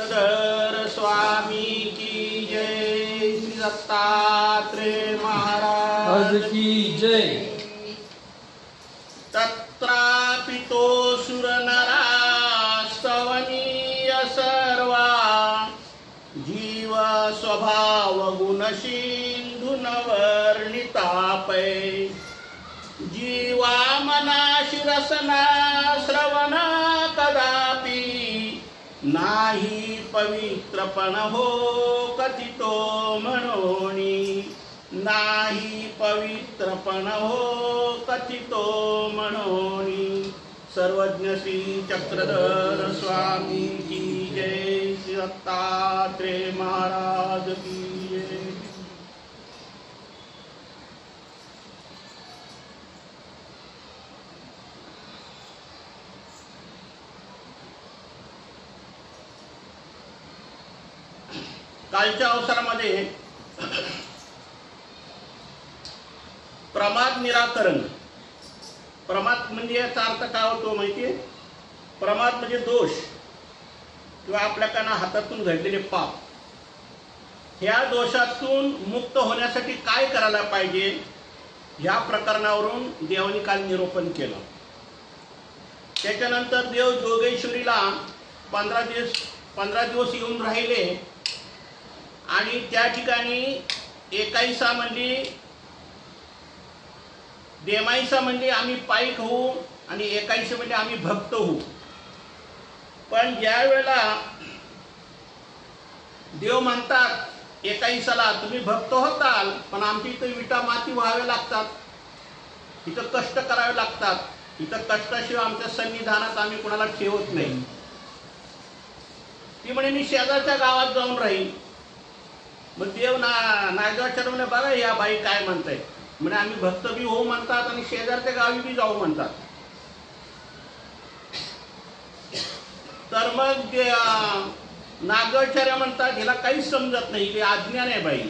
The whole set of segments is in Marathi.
चक्रधर स्वामी की जय। श्री दत्तात्रेय महाराज की जय। तत्रापितो सुरनरा स्तवनीय सर्वा जीव स्वभाव गुण सिंधु नवर्णितापै जीवा मना शिरसना श्रवण कदापि नाही पवित्रपण हो कथितो म्हणोनी नाही पवित्रपण हो कथितो म्हणोनी। सर्वज्ञ श्री चक्रधर स्वामी की जय। श्री दत्तात्रेय महाराज की जय। कालच्या अवसरामध्ये प्रमाद निराकरण, प्रमाद म्हणजे याचा अर्थ काय होतो माहितीये? प्रमाद म्हणजे दोष किंवा आपल्याकडनं हातातून घडलेले पाप, ह्या दोषातून मुक्त होण्यासाठी काय करायला पाहिजे ह्या प्रकरणावरून देवानी काल निरूपण केलं। त्याच्यानंतर देव जोगेश्वरीला 15 दिवस येऊन राहिले आणि त्या ठिकाणी एकाईसा म्हणजे देमाईसा म्हणजे आम्ही पाईक होऊ आणि एकाईसा म्हणजे आम्ही भक्त होऊ। पण ज्या वेळेला देव म्हणतात एकाईसाला तुम्ही भक्त होताल पण आमच्या इथं विटा माती व्हाव्या लागतात, इथं कष्ट करावे लागतात, इथं कष्टाशिवाय आमच्या सन्निधानात आम्ही कोणाला ठेवत नाही। ती म्हणे मी शेजारच्या गावात जाऊन राहील। मग देव नागदेवाचार्य म्हणे बघा या बाई काय म्हणताय, म्हणे आम्ही भक्त बी होऊ म्हणतात आणि शेजारच्या गावी बी जाऊ म्हणतात। तर मग नागदेवाचार्य म्हणतात हिला काहीच समजत नाही, हे अज्ञान आहे बाई,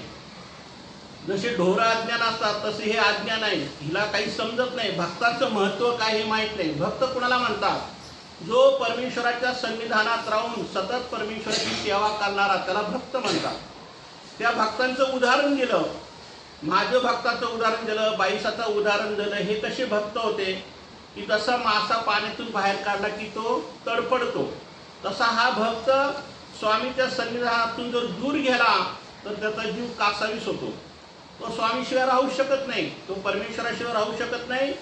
जसे ढोरं अज्ञान असतात तसे हे अज्ञान आहे, हिला काही समजत नाही, भक्ताचं महत्व काय हे माहित नाही। भक्त कुणाला म्हणतात? जो परमेश्वराच्या सन्निधानात राहून सतत परमेश्वराची सेवा करणारा त्याला भक्त म्हणतात। त्या भक्तांचं उदाहरण दिलं, माझ्या भक्ताचं उदाहरण दिलं, बाईसाचं उदाहरण दिलं। हे कसे भक्त होते की जसा मासा पाण्यातून बाहेर काढला की तो तडफडतो, तसा हा भक्त स्वामीच्या सन्निधानातून जर दूर गेला तर त्याचा जीव कासावीस होतो। तो स्वामीशिवाय राहू शकत नाही, तो परमेश्वराशिवाय राहू शकत नाही।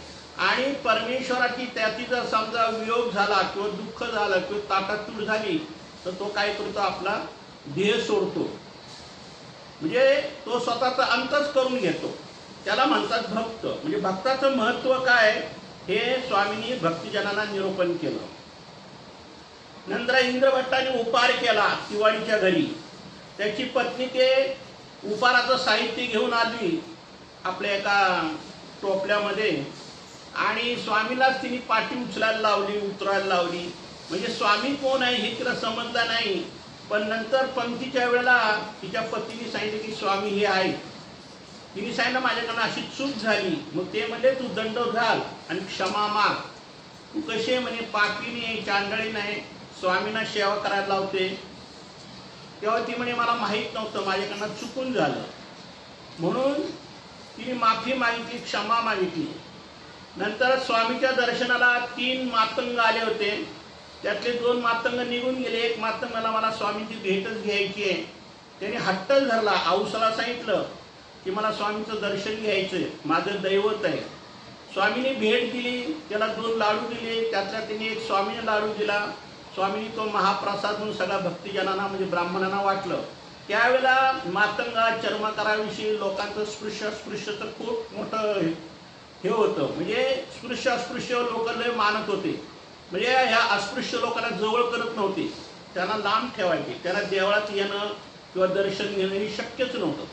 आणि परमेश्वराची त्याची जर समजा वियोग झाला किंवा दुःख झालं किंवा ताटातूट झाली तर तो काय करतो? आपला देह सोडतो, म्हणजे तो स्वतःचा अंतच करून घेतो, त्याला म्हणतात भक्त। म्हणजे भक्ताचं महत्व काय हे स्वामींनी भक्तिजनांना निरूपण केलं। नंतर इंद्रभट्टाने उपार केला दिवाळीच्या घरी, त्याची पत्नी ते उपाराचं साहित्य घेऊन आली आपल्या एका टोपल्यामध्ये आणि स्वामीलाच तिने पाठी उचलायला लावली, उतरायला लावली। म्हणजे स्वामी कोण आहे हे तिला समजलं नाही, पण नंतर पंक्तीच्या वेळेला तिच्या पत्नीने सांगितलं की स्वामी हे आहे। तिने सांगितलं माझ्याकडनं अशी चूक झाली। मग ते म्हणले तू दंड घाल आणि क्षमा माग, तू कसे म्हणे पापी नाही, चांदळी नाही, स्वामींना सेवा करायला लावते। तेव्हा ती म्हणे मला माहीत नव्हतं, माझ्याकडनं चुकून झालं, म्हणून तिने माफी मागितली, क्षमा मागितली। नंतर स्वामीच्या दर्शनाला 3 मातंग आले होते, त्यातले 2 मातंग निघून गेले, एक मातंगाला मला स्वामींची भेटच घ्यायची आहे, त्याने हट्टच धरला, आऊसाला सांगितलं की मला स्वामींचं दर्शन घ्यायचंय, माझं दैवत आहे। स्वामींनी भेट दिली, त्याला 2 लाडू दिले, त्यातला त्याने एक स्वामीने लाडू दिला। स्वामींनी तो महाप्रसाद म्हणून सगळ्या भक्तिजनांना म्हणजे ब्राह्मणांना वाटलं। त्यावेळेला मातंगा चर्मकाराविषयी लोकांचं स्पृश्याचं खूप मोठं हे होतं, म्हणजे अस्पृश्य लोक लय मानत होते, म्हणजे ह्या अस्पृश्य लोकांना जवळ करत नव्हते, त्यांना लांब ठेवायचे, त्यांना देवळात येणं किंवा दर्शन घेणं हे शक्यच नव्हतं।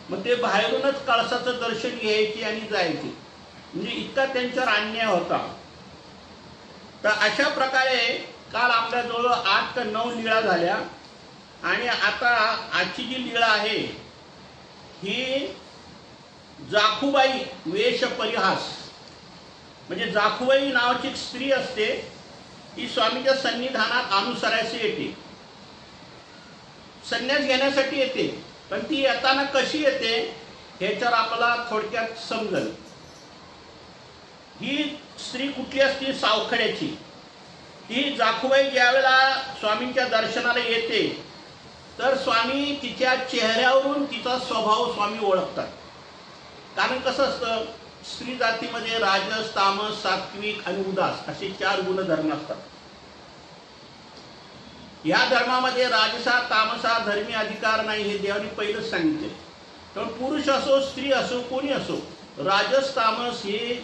मग ते बाहेरूनच कळसाचं दर्शन घ्यायचे आणि जायचे, म्हणजे इतका त्यांच्यावर अन्याय होता। तर अशा प्रकारे काल आपल्याजवळ 8 ते 9 लीळा झाल्या आणि आता आजची जी लीळा आहे ही जाखूबाई वेश परिहास, म्हणजे जाखूबाई नावाची एक स्त्री असते, ती स्वामीच्या सन्निधानात अनुसरायची येते संन्यास घेण्यासाठी येते, पण ती येताना कशी येते ह्याच्यावर आपल्याला थोडक्यात समजेल. ही स्त्री कुठली असते? सावखड्याची. ती जाखूबाई ज्यावेळेला स्वामींच्या दर्शनाला येते तर स्वामी तिच्या चेहऱ्यावरून तिचा स्वभाव स्वामी ओळखतात. कारण कसं असतं, स्त्री जातीमध्ये राजस, तामस, सात्विक आणि उदास असे 4 गुणधर्म असतात. या धर्मामध्ये राजसा तामसा धर्मी अधिकार नाही हे देवाने पहिलंच सांगितले. तर पुरुष असो स्त्री असो कोणी असो, राजस तामस हे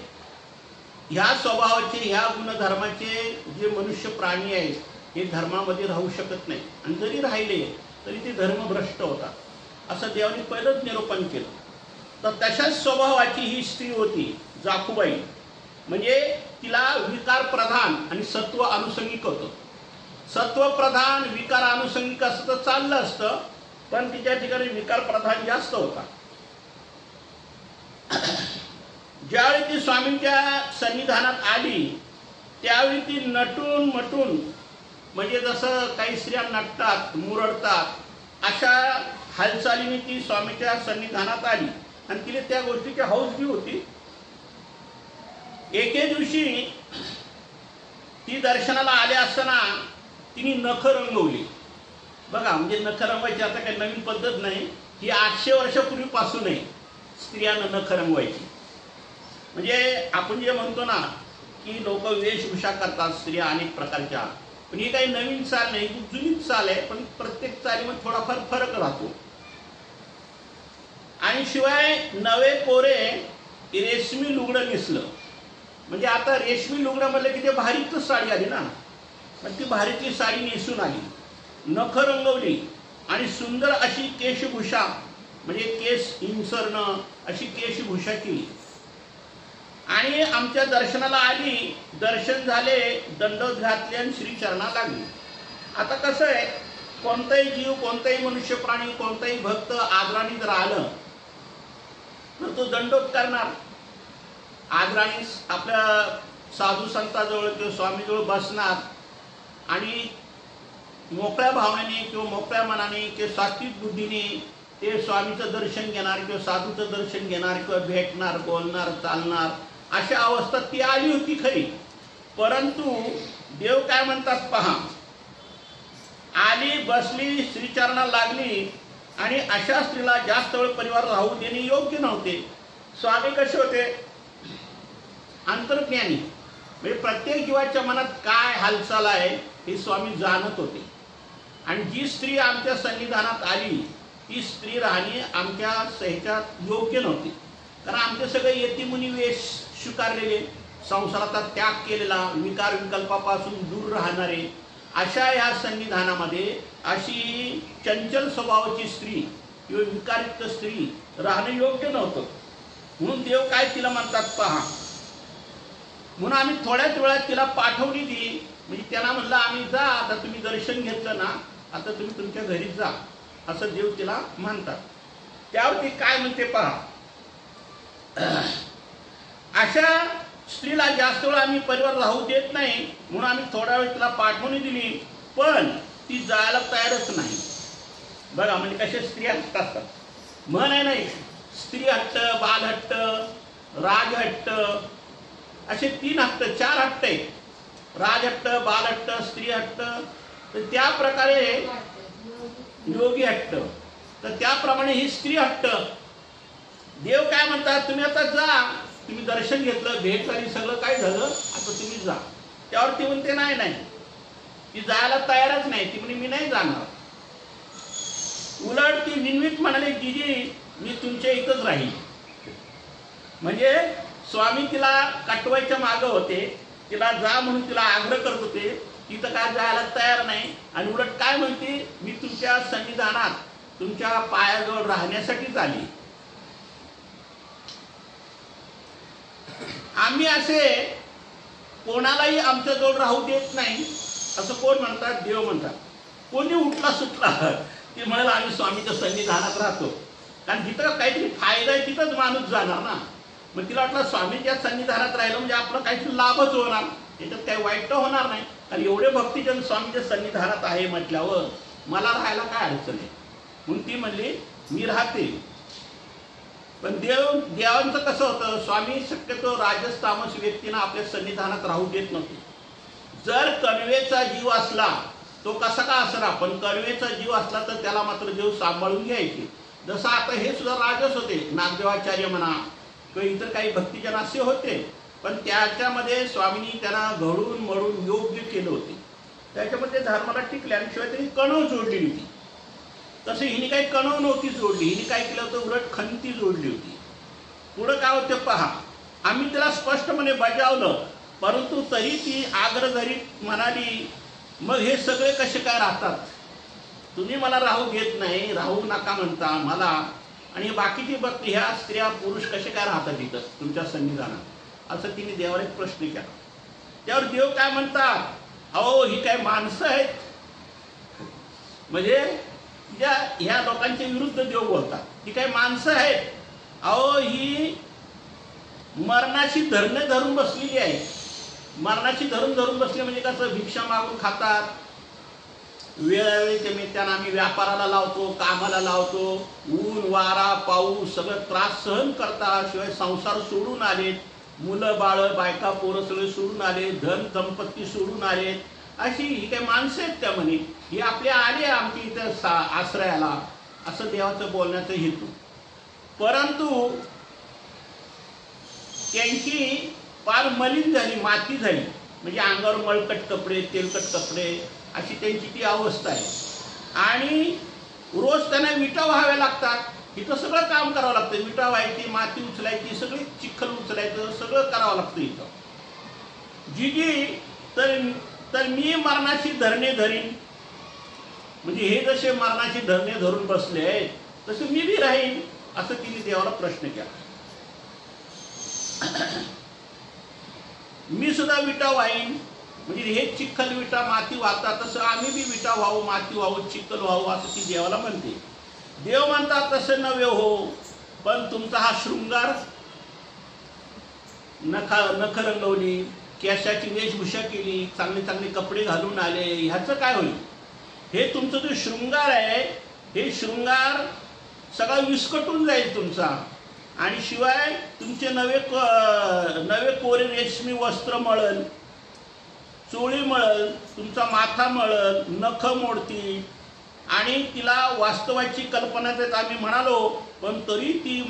ह्या स्वभावाचे ह्या गुणधर्माचे जे मनुष्य प्राणी आहेत हे धर्मामध्ये राहू शकत नाही, आणि जरी राहिले तरी ते धर्मभ्रष्ट होतात असं देवाने पहिलंच निरूपण केलं. तर तशाच स्वभावाची ही स्त्री होती जाखूबाई. म्हणजे तिला विकार प्रधान आणि सत्व अनुषंगिक होतं. सत्व प्रधान विकार अनुषंगिक असतं तर चाललं असतं, पण तिच्या ठिकाणी विकार प्रधान जास्त होता. ज्यावेळी ती स्वामींच्या सन्निधानात आली त्यावेळी ती नटून मटून, म्हणजे जसं काही स्त्रिया नटतात मुरडतात अशा हालचालीने ती स्वामीच्या सन्निधानात आली, आणि तिला त्या गोष्टीची हौस बी होती. एके दिवशी ती दर्शनाला आले असताना तिने नख रंगवली. बघा, म्हणजे नख रंगवायची आता काही नवीन पद्धत नाही, ही 800 वर्षापूर्वीपासून आहे स्त्रियांना नख रंगवायची. म्हणजे आपण जे म्हणतो ना की लोक वेशभूषा करतात स्त्रिया अनेक प्रकारच्या, पण ही काही नवीन चाल नाही, ही जुनीच चाल आहे, पण प्रत्येक चालीमध्ये थोडाफार फरक राहतो. आणि शिवाय नवे कोरे रेशमी लुगडं नेसलं. म्हणजे आता रेशमी लुगडं म्हणलं की ते भारीतच साडी आली ना, पण ती भारीतली साडी नेसून आली, नख रंगवली आणि सुंदर अशी केशभूषा, म्हणजे केस इंसरणं अशी केशभूषा केली आणि आमच्या दर्शनाला आली. दर्शन झाले, दंडवत घातले आणि श्रीचरणा लागली. आता कसं आहे, कोणताही जीव, कोणताही मनुष्य प्राणी, कोणताही भक्त आदराने जर आलं तर तो दंडवत करणार. आदराने आपल्या साधू संताजवळ किंवा स्वामीजवळ बसणार आणि मोकळ्या भावनेने किंवा मोकळ्या मनाने किंवा सात्विक बुद्धीने ते स्वामीचं दर्शन घेणार किंवा साधूचं दर्शन घेणार किंवा भेटणार, बोलणार, चालणार. अशा अवस्था ती आली होती खरी, परंतु देव काय म्हणतात पहा, आली, बसली, श्रीचरणा लागली, आणि अशा स्त्रीला जास्त वेळ परिवार राहू देणे योग्य नव्हते. स्वामी कसे होते? अंतर्ज्ञानी, म्हणजे प्रत्येक जीवाच्या मनात काय हालचाल आहे हे स्वामी जाणत होते. आणि जी स्त्री आमच्या सन्निधानात आली ती स्त्री राहणे आमच्या ह्याच्यात योग्य नव्हती, कारण आमचे सगळे यतिमुनी वेश स्वीकारलेले, संसाराचा त्याग केलेला, विकार विकल्पापासून दूर राहणारे, अशा या सन्निधानामध्ये अशी चंचल स्वभावाची स्त्री किंवा विकारयुक्त स्त्री राहणं योग्य नव्हतं. म्हणून देव काय तिला म्हणतात पहा, म्हणून आम्ही थोड्याच वेळात तिला पाठवली दिली. म्हणजे त्यांना म्हणलं आम्ही जा, आता तुम्ही दर्शन घेतलं ना, आता तुम्ही तुमच्या घरी जा, असं देव तिला म्हणतात. त्यावर ती काय म्हणते पहा, अशा स्त्रीला जास्त वेळ आम्ही परिवार राहू देत नाही, म्हणून आम्ही थोडा वेळ तिला पाठवणी दिली, पण ती जायला तयारच नाही. बघा, म्हणजे कशा स्त्रिया असतात, म्हण आहे नाही, स्त्री हट्ट, बालहट्ट, राजहट्ट, असे 3 हट्ट, 4 हट्ट आहेत. राजहट्ट, बालहट्ट, स्त्री हट्ट. तर त्या प्रकारे योगी हट्ट, तर त्याप्रमाणे ही स्त्री हट्ट. देव काय म्हणतात, तुम्ही आता जा, तुम्ही दर्शन घेतलं, भेट झाली, सगळं काय झालं, आता तुम्ही जा. त्यावर ती म्हणते नाही नाही, ती जायला तयारच नाही. ती म्हणे मी नाही जाणार. उलट ती विनवित म्हणाले, दीदी मी तुमच्या इथंच राहील. म्हणजे स्वामी तिला काटवायच्या मागं होते, तिला जा म्हणून तिला आग्रह करत होते, तिथं काय जायला तयार नाही. आणि उलट काय म्हणते, मी तुमच्या सन्निधानात तुमच्या पायाजवळ राहण्यासाठीच आली. आम्ही असे कोणालाही आमच्याजवळ राहू देत नाही असं कोण म्हणतात? देव म्हणतात. कोणी उठला सुटला की म्हणाल आम्ही स्वामीच्या सन्निधानात राहतो, कारण जिथं काहीतरी फायदा आहे तिथंच माणूस जाणार ना. मग तिला वाटलं स्वामीच्या सन्निधानात राहिलं म्हणजे आपलं काहीतरी लाभच होणार, त्याच्यात काही वाईट तर होणार नाही. कारण एवढे भक्तीजन स्वामीच्या सन्निधानात आहे म्हटल्यावर मला राहायला काय अडचण आहे. म्हणून ती म्हणली मी राहते. पण देवांचं कसं होतं, स्वामी शक्यतो राजस तामस व्यक्तींना आपल्या सन्निधानात राहू देत नव्हते. जर कणवेचा जीव असला, तो कसा का असला, पण कणवेचा जीव असला तर त्याला मात्र देव सांभाळून घ्यायचे. जसं आता हे सुद्धा राजस होते, नागदेवाचार्य म्हणा किंवा इतर काही भक्तिजन असे होते, पण त्याच्यामध्ये स्वामींनी त्यांना घडून मळून योग्य केलं होते. त्याच्यामध्ये धर्माला टिकले आणि शिवाय त्यांनी कणव जोडली होती. तसं हिने काही कणव नव्हती जोडली, हिने काय केलं होतं, उलट खंती जोडली होती. पुढं काय होतं पहा, आम्ही त्याला स्पष्टपणे बजावलं, परंतु तरी ती आग्रधरीत म्हणाली मग हे सगळे कसे काय राहतात, तुम्ही मला राहू देत नाही, राहू नका म्हणता मला, आणि बाकीची भक्ती ह्या स्त्रिया पुरुष कसे काय राहतात इथं तुमच्या सन्निधानात, असं तिने देवाला एक प्रश्न केला. त्यावर देव काय म्हणतात, अहो ही काय माणसं आहेत, म्हणजे ह्या लोकांच्या विरुद्ध देव बोलतात, ही काय माणसं आहेत, अहो ही मरणाची धरणे धरून बसलेली आहे. मरणाची धरून बसली म्हणजे कसं, भिक्षा मागून खातात, वेळोवेळी निमित्तानं आम्ही व्यापाराला लावतो, कामाला लावतो, ऊन वारा पाऊस सगळं त्रास सहन करतात, शिवाय संसार सोडून आलेत, मुलं बाळ बायका पोरं सगळे सोडून आले, धन संपत्ती सोडून आलेत, अशी ही काही माणसं आहेत त्या म्हणे, ही आपल्या आली आमच्या इथं आश्रयाला, असं देवाचं बोलण्याचा हेतू. परंतु त्यांची फार मलिन झाली, माती झाली, म्हणजे अंगावर मळकट कपडे, तेलकट कपडे, अशी त्यांची ती अवस्था आहे. आणि रोज त्यांना विटा व्हाव्या लागतात, इथं सगळं काम करावं लागतं, विटा व्हायची, माती उचलायची, सगळी चिखल उचलायचं, सगळं करावं लागतं इथं. जी तर मी मरणाची धरणे धरीन, म्हणजे हे जसे मरणाची धरणे धरून बसले आहेत तसे मी बी राहीन, असं तिने देवाला प्रश्न केला. मी सुद्धा विटा वाहीन, म्हणजे हे चिखल विटा माती वाहतात तसं आम्ही बी विटा व्हावं, माती व्हावं, चिखल व्हावं, असं ती देवाला म्हणते. देव म्हणतात तसं नव्हे हो, पण तुमचा हा शृंगार, नख रंगवली, केसाची वेशभूषा केली, चांगले चांगले कपडे घालून आले, ह्याचं काय होईल, हे तुमचं जो शृंगार आहे हे शृंगार सगळा विस्कटून जाईल तुमचा, आणि शिवाय तुमचे नवे कोरे रेशमी वस्त्र मळल, चोळी मळल, तुमचा माथा मळल, नख मोडतील, आणि तिला वास्तवाची कल्पना देत आम्ही म्हणालो, पण तरी ती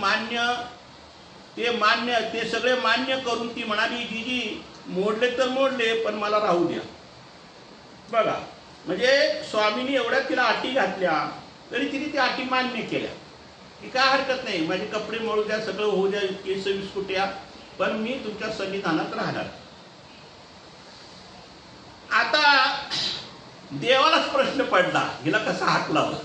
ते सगळे मान्य करून ती म्हणाली जी मोडले तर मोडले पण मला राहू द्या. बघा, म्हणजे स्वामींनी एवढ्या तिला अटी घातल्या तरी तिने ती अटी मान्य केल्या की काय हरकत नाही, माझे कपडे मळू द्या, सगळं होऊ द्या, केस विस्कुट्या, पण मी तुमच्या सन्निधानात राहणार. आता देवालाच प्रश्न पडला, हिला कसा हात लावला,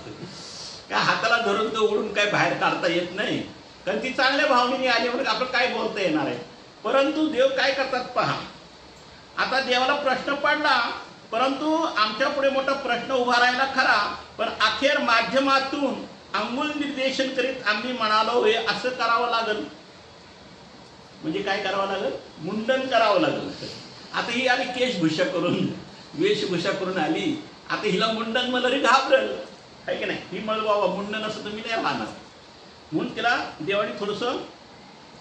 काय हाताला धरून तो ओढून काय बाहेर काढता येत नाही, कारण ती चांगल्या भावनेने आली म्हणून आपण काय बोलता येणार आहे. परंतु देव काय करतात पहा, आता देवाला प्रश्न पडला, परंतु आमच्या पुढे मोठा प्रश्न उभा राहिला खरा, पण अखेर माध्यमातून अंगुल निर्देशन करीत आम्ही म्हणालो हे असं करावं लागल, म्हणजे काय करावं लागल, मुंडन करावं लागल. आता ही आली केशभूषा करून, वेशभूषा करून आली, आता हिला मुंडन मला रे घाबरल आहे की नाही, ही मळ बाबा मुंडन असं तर मी नाही राहणार. म्हणून तिला देवाने थोडंसं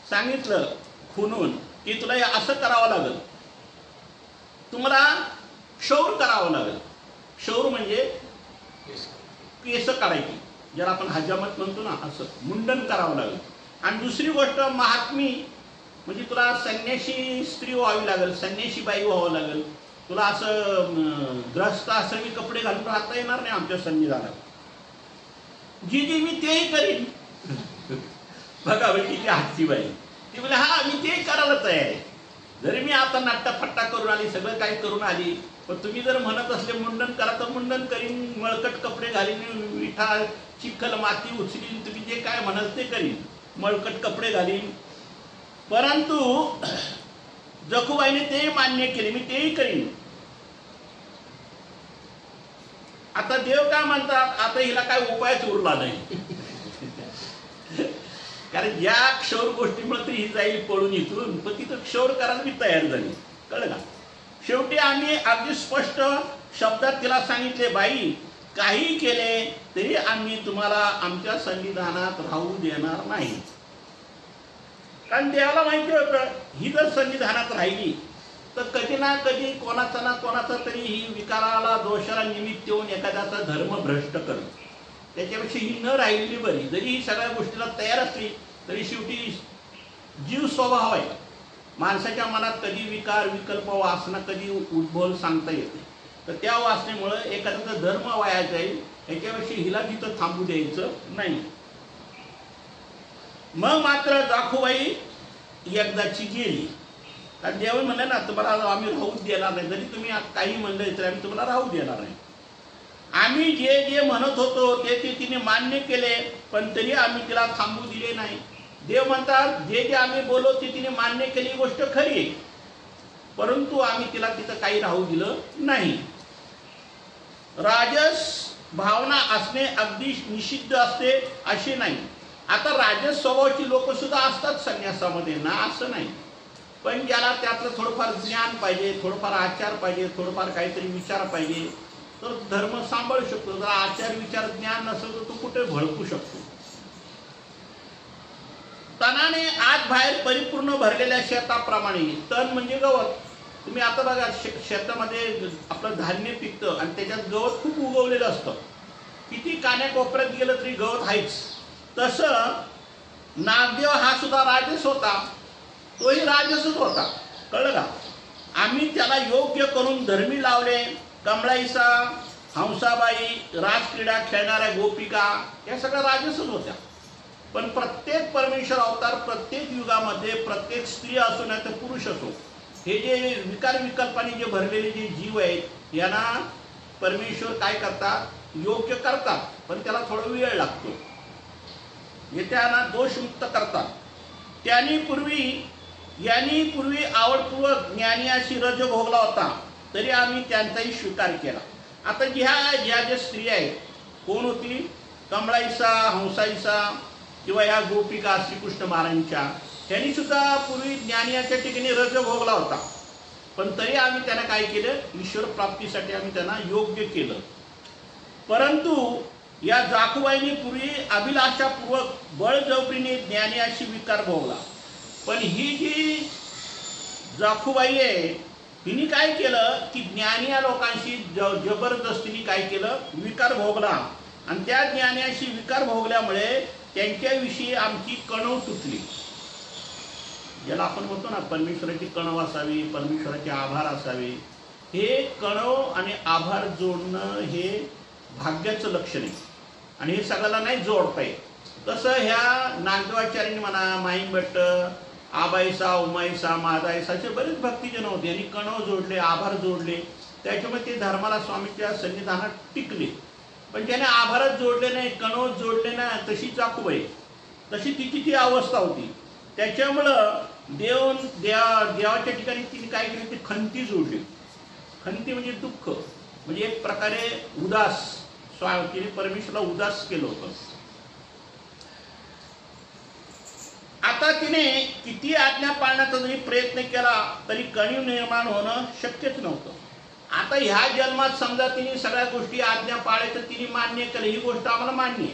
सांगितलं खुनून की तुला हे असं करावं लागल, तुम्हाला क्षौर करावं लागेल. क्षौर म्हणजे केस काढायची, ज्याला आपण हजामत म्हणतो ना, असं मुंडन करावं लागेल. आणि दुसरी गोष्ट महात्मी, म्हणजे तुला संन्याशी स्त्री व्हावी लागेल, संन्याशी बाई व्हावं लागेल, तुला असं ग्रस्त आश्रमी कपडे घालून राहता येणार नाही आमच्या सन्निधानात. जी मी तेही करीन. बघा बाई किती हातची बाई, ती बोले हा मी ते करायला तयार आहे, जरी मी आता नाट्टाफट्टा करून आली, सगळं काही करून आली, पण तुम्ही जर म्हणत असले मुंडन करा तर मुंडन करीन, मळकट कपडे घालीन, विठा चिखल माती उचलीन, तुम्ही जे काय म्हणाल ते करीन, मळकट कपडे घालीन. परंतु जखूबाईने ते मान्य केले, मी तेही करीन. आता देव काय म्हणतात, आता हिला काय उपायच उरला नाही, कारण या क्षौर गोष्टीमुळे तरी ही जाईल पळून इथून, पण तिथं क्षौर करायला मी तयार झाली, कळलं का. शेवटी आम्ही अगदी स्पष्ट शब्दात तिला सांगितले, बाई काही केले तरी आम्ही तुम्हाला आमच्या सन्निधानात राहू देणार नाही. कारण देवाला माहिती होतं ही जर सन्निधानात राहिली तर कधी ना कधी कोणाचा ना कोणाचा तरी ही विकाराला दोषाला निमित्त येऊन एखाद्याचा धर्म भ्रष्ट करेल. त्याच्यापेक्षा ही न राहिलेली बरी. जरी ही सगळ्या गोष्टीला तयार असली तरी शेवटी जीव स्वभाव आहे. माणसाच्या मनात कधी विकार विकल्प वासना कधी उद्भव सांगता येते. तर त्या वासनेमुळे एखाद्याचा धर्म वाया जाईल. याच्यापेक्षा हिला तिथं थांबू द्यायचं नाही. मग मात्र जाखूबाई एकदाची गेली. कारण देव म्हणले ना तुम्हाला आम्ही राहू देणार नाही. जरी तुम्ही काही म्हणलं तरी आम्ही तुम्हाला राहू देणार नाही. आम्ही जे जे म्हणत होतो ते तिने मान्य केले पण तरी आम्ही तिला थांबू दिले नाही. देव म्हणतात जे जे आम्ही बोललो ते तिने मान्य केली गोष्ट खरी आहे परंतु आम्ही तिला तिथं काही राहू दिलं नाही. राजस भावना असणे अगदी निषिद्ध असते असे नाही. आता राजस स्वभावाची लोक सुद्धा असतात संन्यासामध्ये ना असं नाही. पण ज्याला त्यातलं थोडंफार ज्ञान पाहिजे थोडंफार आचार पाहिजे थोडंफार काहीतरी विचार पाहिजे तर धर्म सांभाळू शकतो. जर आचार विचार ज्ञान नसेल तर तो कुठे भडकू शकतो. तणाने आत बाहेर परिपूर्ण भरलेल्या शेताप्रमाणे. तण म्हणजे गवत. तुम्ही आता बघा शेतामध्ये आपलं धान्य पिकतं आणि त्याच्यात गवत खूप उगवलेलं असतं. किती कान्याकोपऱ्यात गेलं तरी गवत आहेच. तसं नागदेव हा सुद्धा राजस होता. तोही राजसच होता. कळलं का. आम्ही त्याला योग्य करून धर्मी लावले. कमळाईसा हंसाबाई राजक्रीडा खेळणाऱ्या गोपिका या सगळ्या राजसच होत्या. पण प्रत्येक परमेश्वर अवतार प्रत्येक युगामध्ये प्रत्येक स्त्री असो नाही तर पुरुष असो हे जे विकार विकल्पाने जे भरलेले जे जीव आहेत यांना परमेश्वर काय करतात योग्य करतात पण त्याला थोडा वेळ लागतो. हे त्यांना दोषमुक्त करतात. यांनी पूर्वी आवडपूर्वक ज्ञानी अशी रज भोगला होता तरी आम्ही त्यांचाही स्वीकार केला. आता ज्या स्त्रिया आहेत कोण होती कमळाईसा हंसाईसा किंवा या गोपिका श्रीकृष्ण महाराजांच्या त्यांनी सुद्धा पूर्वी ज्ञानियाच्या ठिकाणी रज भोगला होता पण तरी आम्ही त्यांना काय केलं ईश्वर प्राप्तीसाठी आम्ही त्यांना योग्य केलं. परंतु या जाखूबाईंनी पूर्वी अभिलाषापूर्वक बळजबरीने ज्ञानी अशी विकार भोगला. पण ही जी जाखूबाई आहे तिने काय केलं की ज्ञानी या लोकांशी जबरदस्तीने काय केलं विकार भोगला आणि त्या ज्ञानाशी विकार भोगल्यामुळे त्यांच्याविषयी आमची कणव तुटली. ज्याला आपण म्हणतो ना परमेश्वराची कणव असावी परमेश्वराचे आभार असावे. हे कणव आणि आभार जोडणं हे भाग्याचं लक्षण आहे आणि हे सगळ्याला नाही जोडता येत. तसं ह्या नागदेवाचार्यांनी म्हणा माईंभट्ट आबाईसा उमाईसा मादाईसाचे बरेच भक्तिजन होते. यांनी कणव जोडले आभार जोडले त्याच्यामुळे ते धर्माला स्वामीच्या सन्निधानात टिकले. पण ज्याने आभारच जोडले नाही कणव जोडले नाही तशी जाखूबाई तशी तिची ती अवस्था होती. त्याच्यामुळं देवाच्या ठिकाणी तिने काय केली ती खंती जोडली. खंती म्हणजे दुःख म्हणजे एक प्रकारे उदास तिने परमेश्वराला उदास केलं होतं. आता तिने किती आज्ञा पाळण्याचा जरी प्रयत्न केला तरी कणीव निर्माण होणं शक्यच नव्हतं. आता ह्या जन्मात समजा तिने सगळ्या गोष्टी आज्ञा पाळायचं तिने मान्य केलं ही गोष्ट आम्हाला मान्य आहे.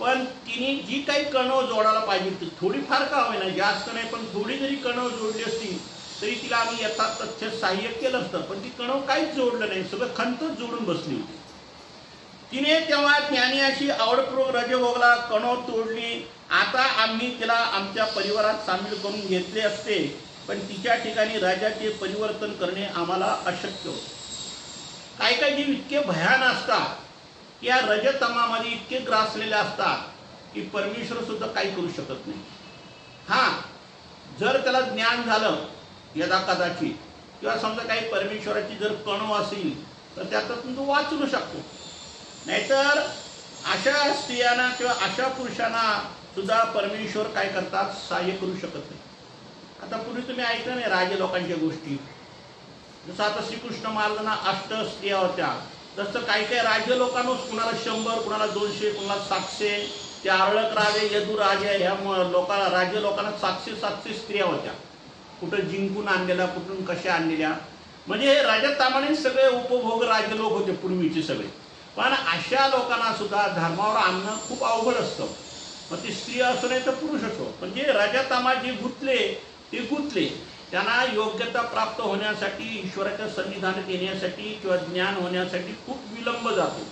पण तिने जी काही कणव जोडायला पाहिजे थोडी फार का होईना जास्त नाही पण थोडी जरी कणव जोडली असती तरी तिला आम्ही यथार्थ तथ्य सहाय्य केलं असतं. पण ती कणव काहीच जोडलं नाही सगळं खंतच जोडून बसली होती. तिने तेव्हा ज्ञानी अशी आवडपूर्वक रज भोगला कणव तोडली. आता आम्ही तिला आमच्या परिवारात सामील करून घेतले असते पण तिच्या ठिकाणी राजाचे परिवर्तन करणे आम्हाला अशक्य होते. काही काही जीव इतके भयान असतात या रजतमामध्ये इतके ग्रासलेले असतात की परमेश्वर सुद्धा काही करू शकत नाही. हां जर त्याला ज्ञान झालं यदा कदाचित किंवा समजा काही परमेश्वराची जर कणव असेल तर त्यातून तो वाचू शकतो. नाहीतर अशा स्त्रियांना किंवा अशा पुरुषांना सुद्धा परमेश्वर काय करतात सहाय्य करू शकत नाही. आता पूर्वी तुम्ही ऐकलं नाही राजे लोकांच्या गोष्टी जसं आता श्रीकृष्ण महाराजांना 8 स्त्रिया होत्या तसं काही काही राज्य लोकांनाच कुणाला 100 कुणाला 200 कुणाला 700 त्या आरळक राजे यदू राजे ह्या लोकांना राज्य लोकांना 700 स्त्रिया होत्या. कुठं जिंकून आणलेल्या कुठून कशा आणलेल्या म्हणजे हे राजतामाने सगळे उपभोग राज्य लोक होते पूर्वीचे सगळे. पण अशा लोकांना सुद्धा धर्मावर आणणं खूप अवघड असतं. मग ती स्त्री असो नाही तर पुरुष असो, पण जे रजतमात जे गुंतले ते गुंतले, त्यांना योग्यता प्राप्त होण्यासाठी, ईश्वराच्या सन्निधानात येण्यासाठी किंवा ज्ञान होण्यासाठी खूप विलंब जातो.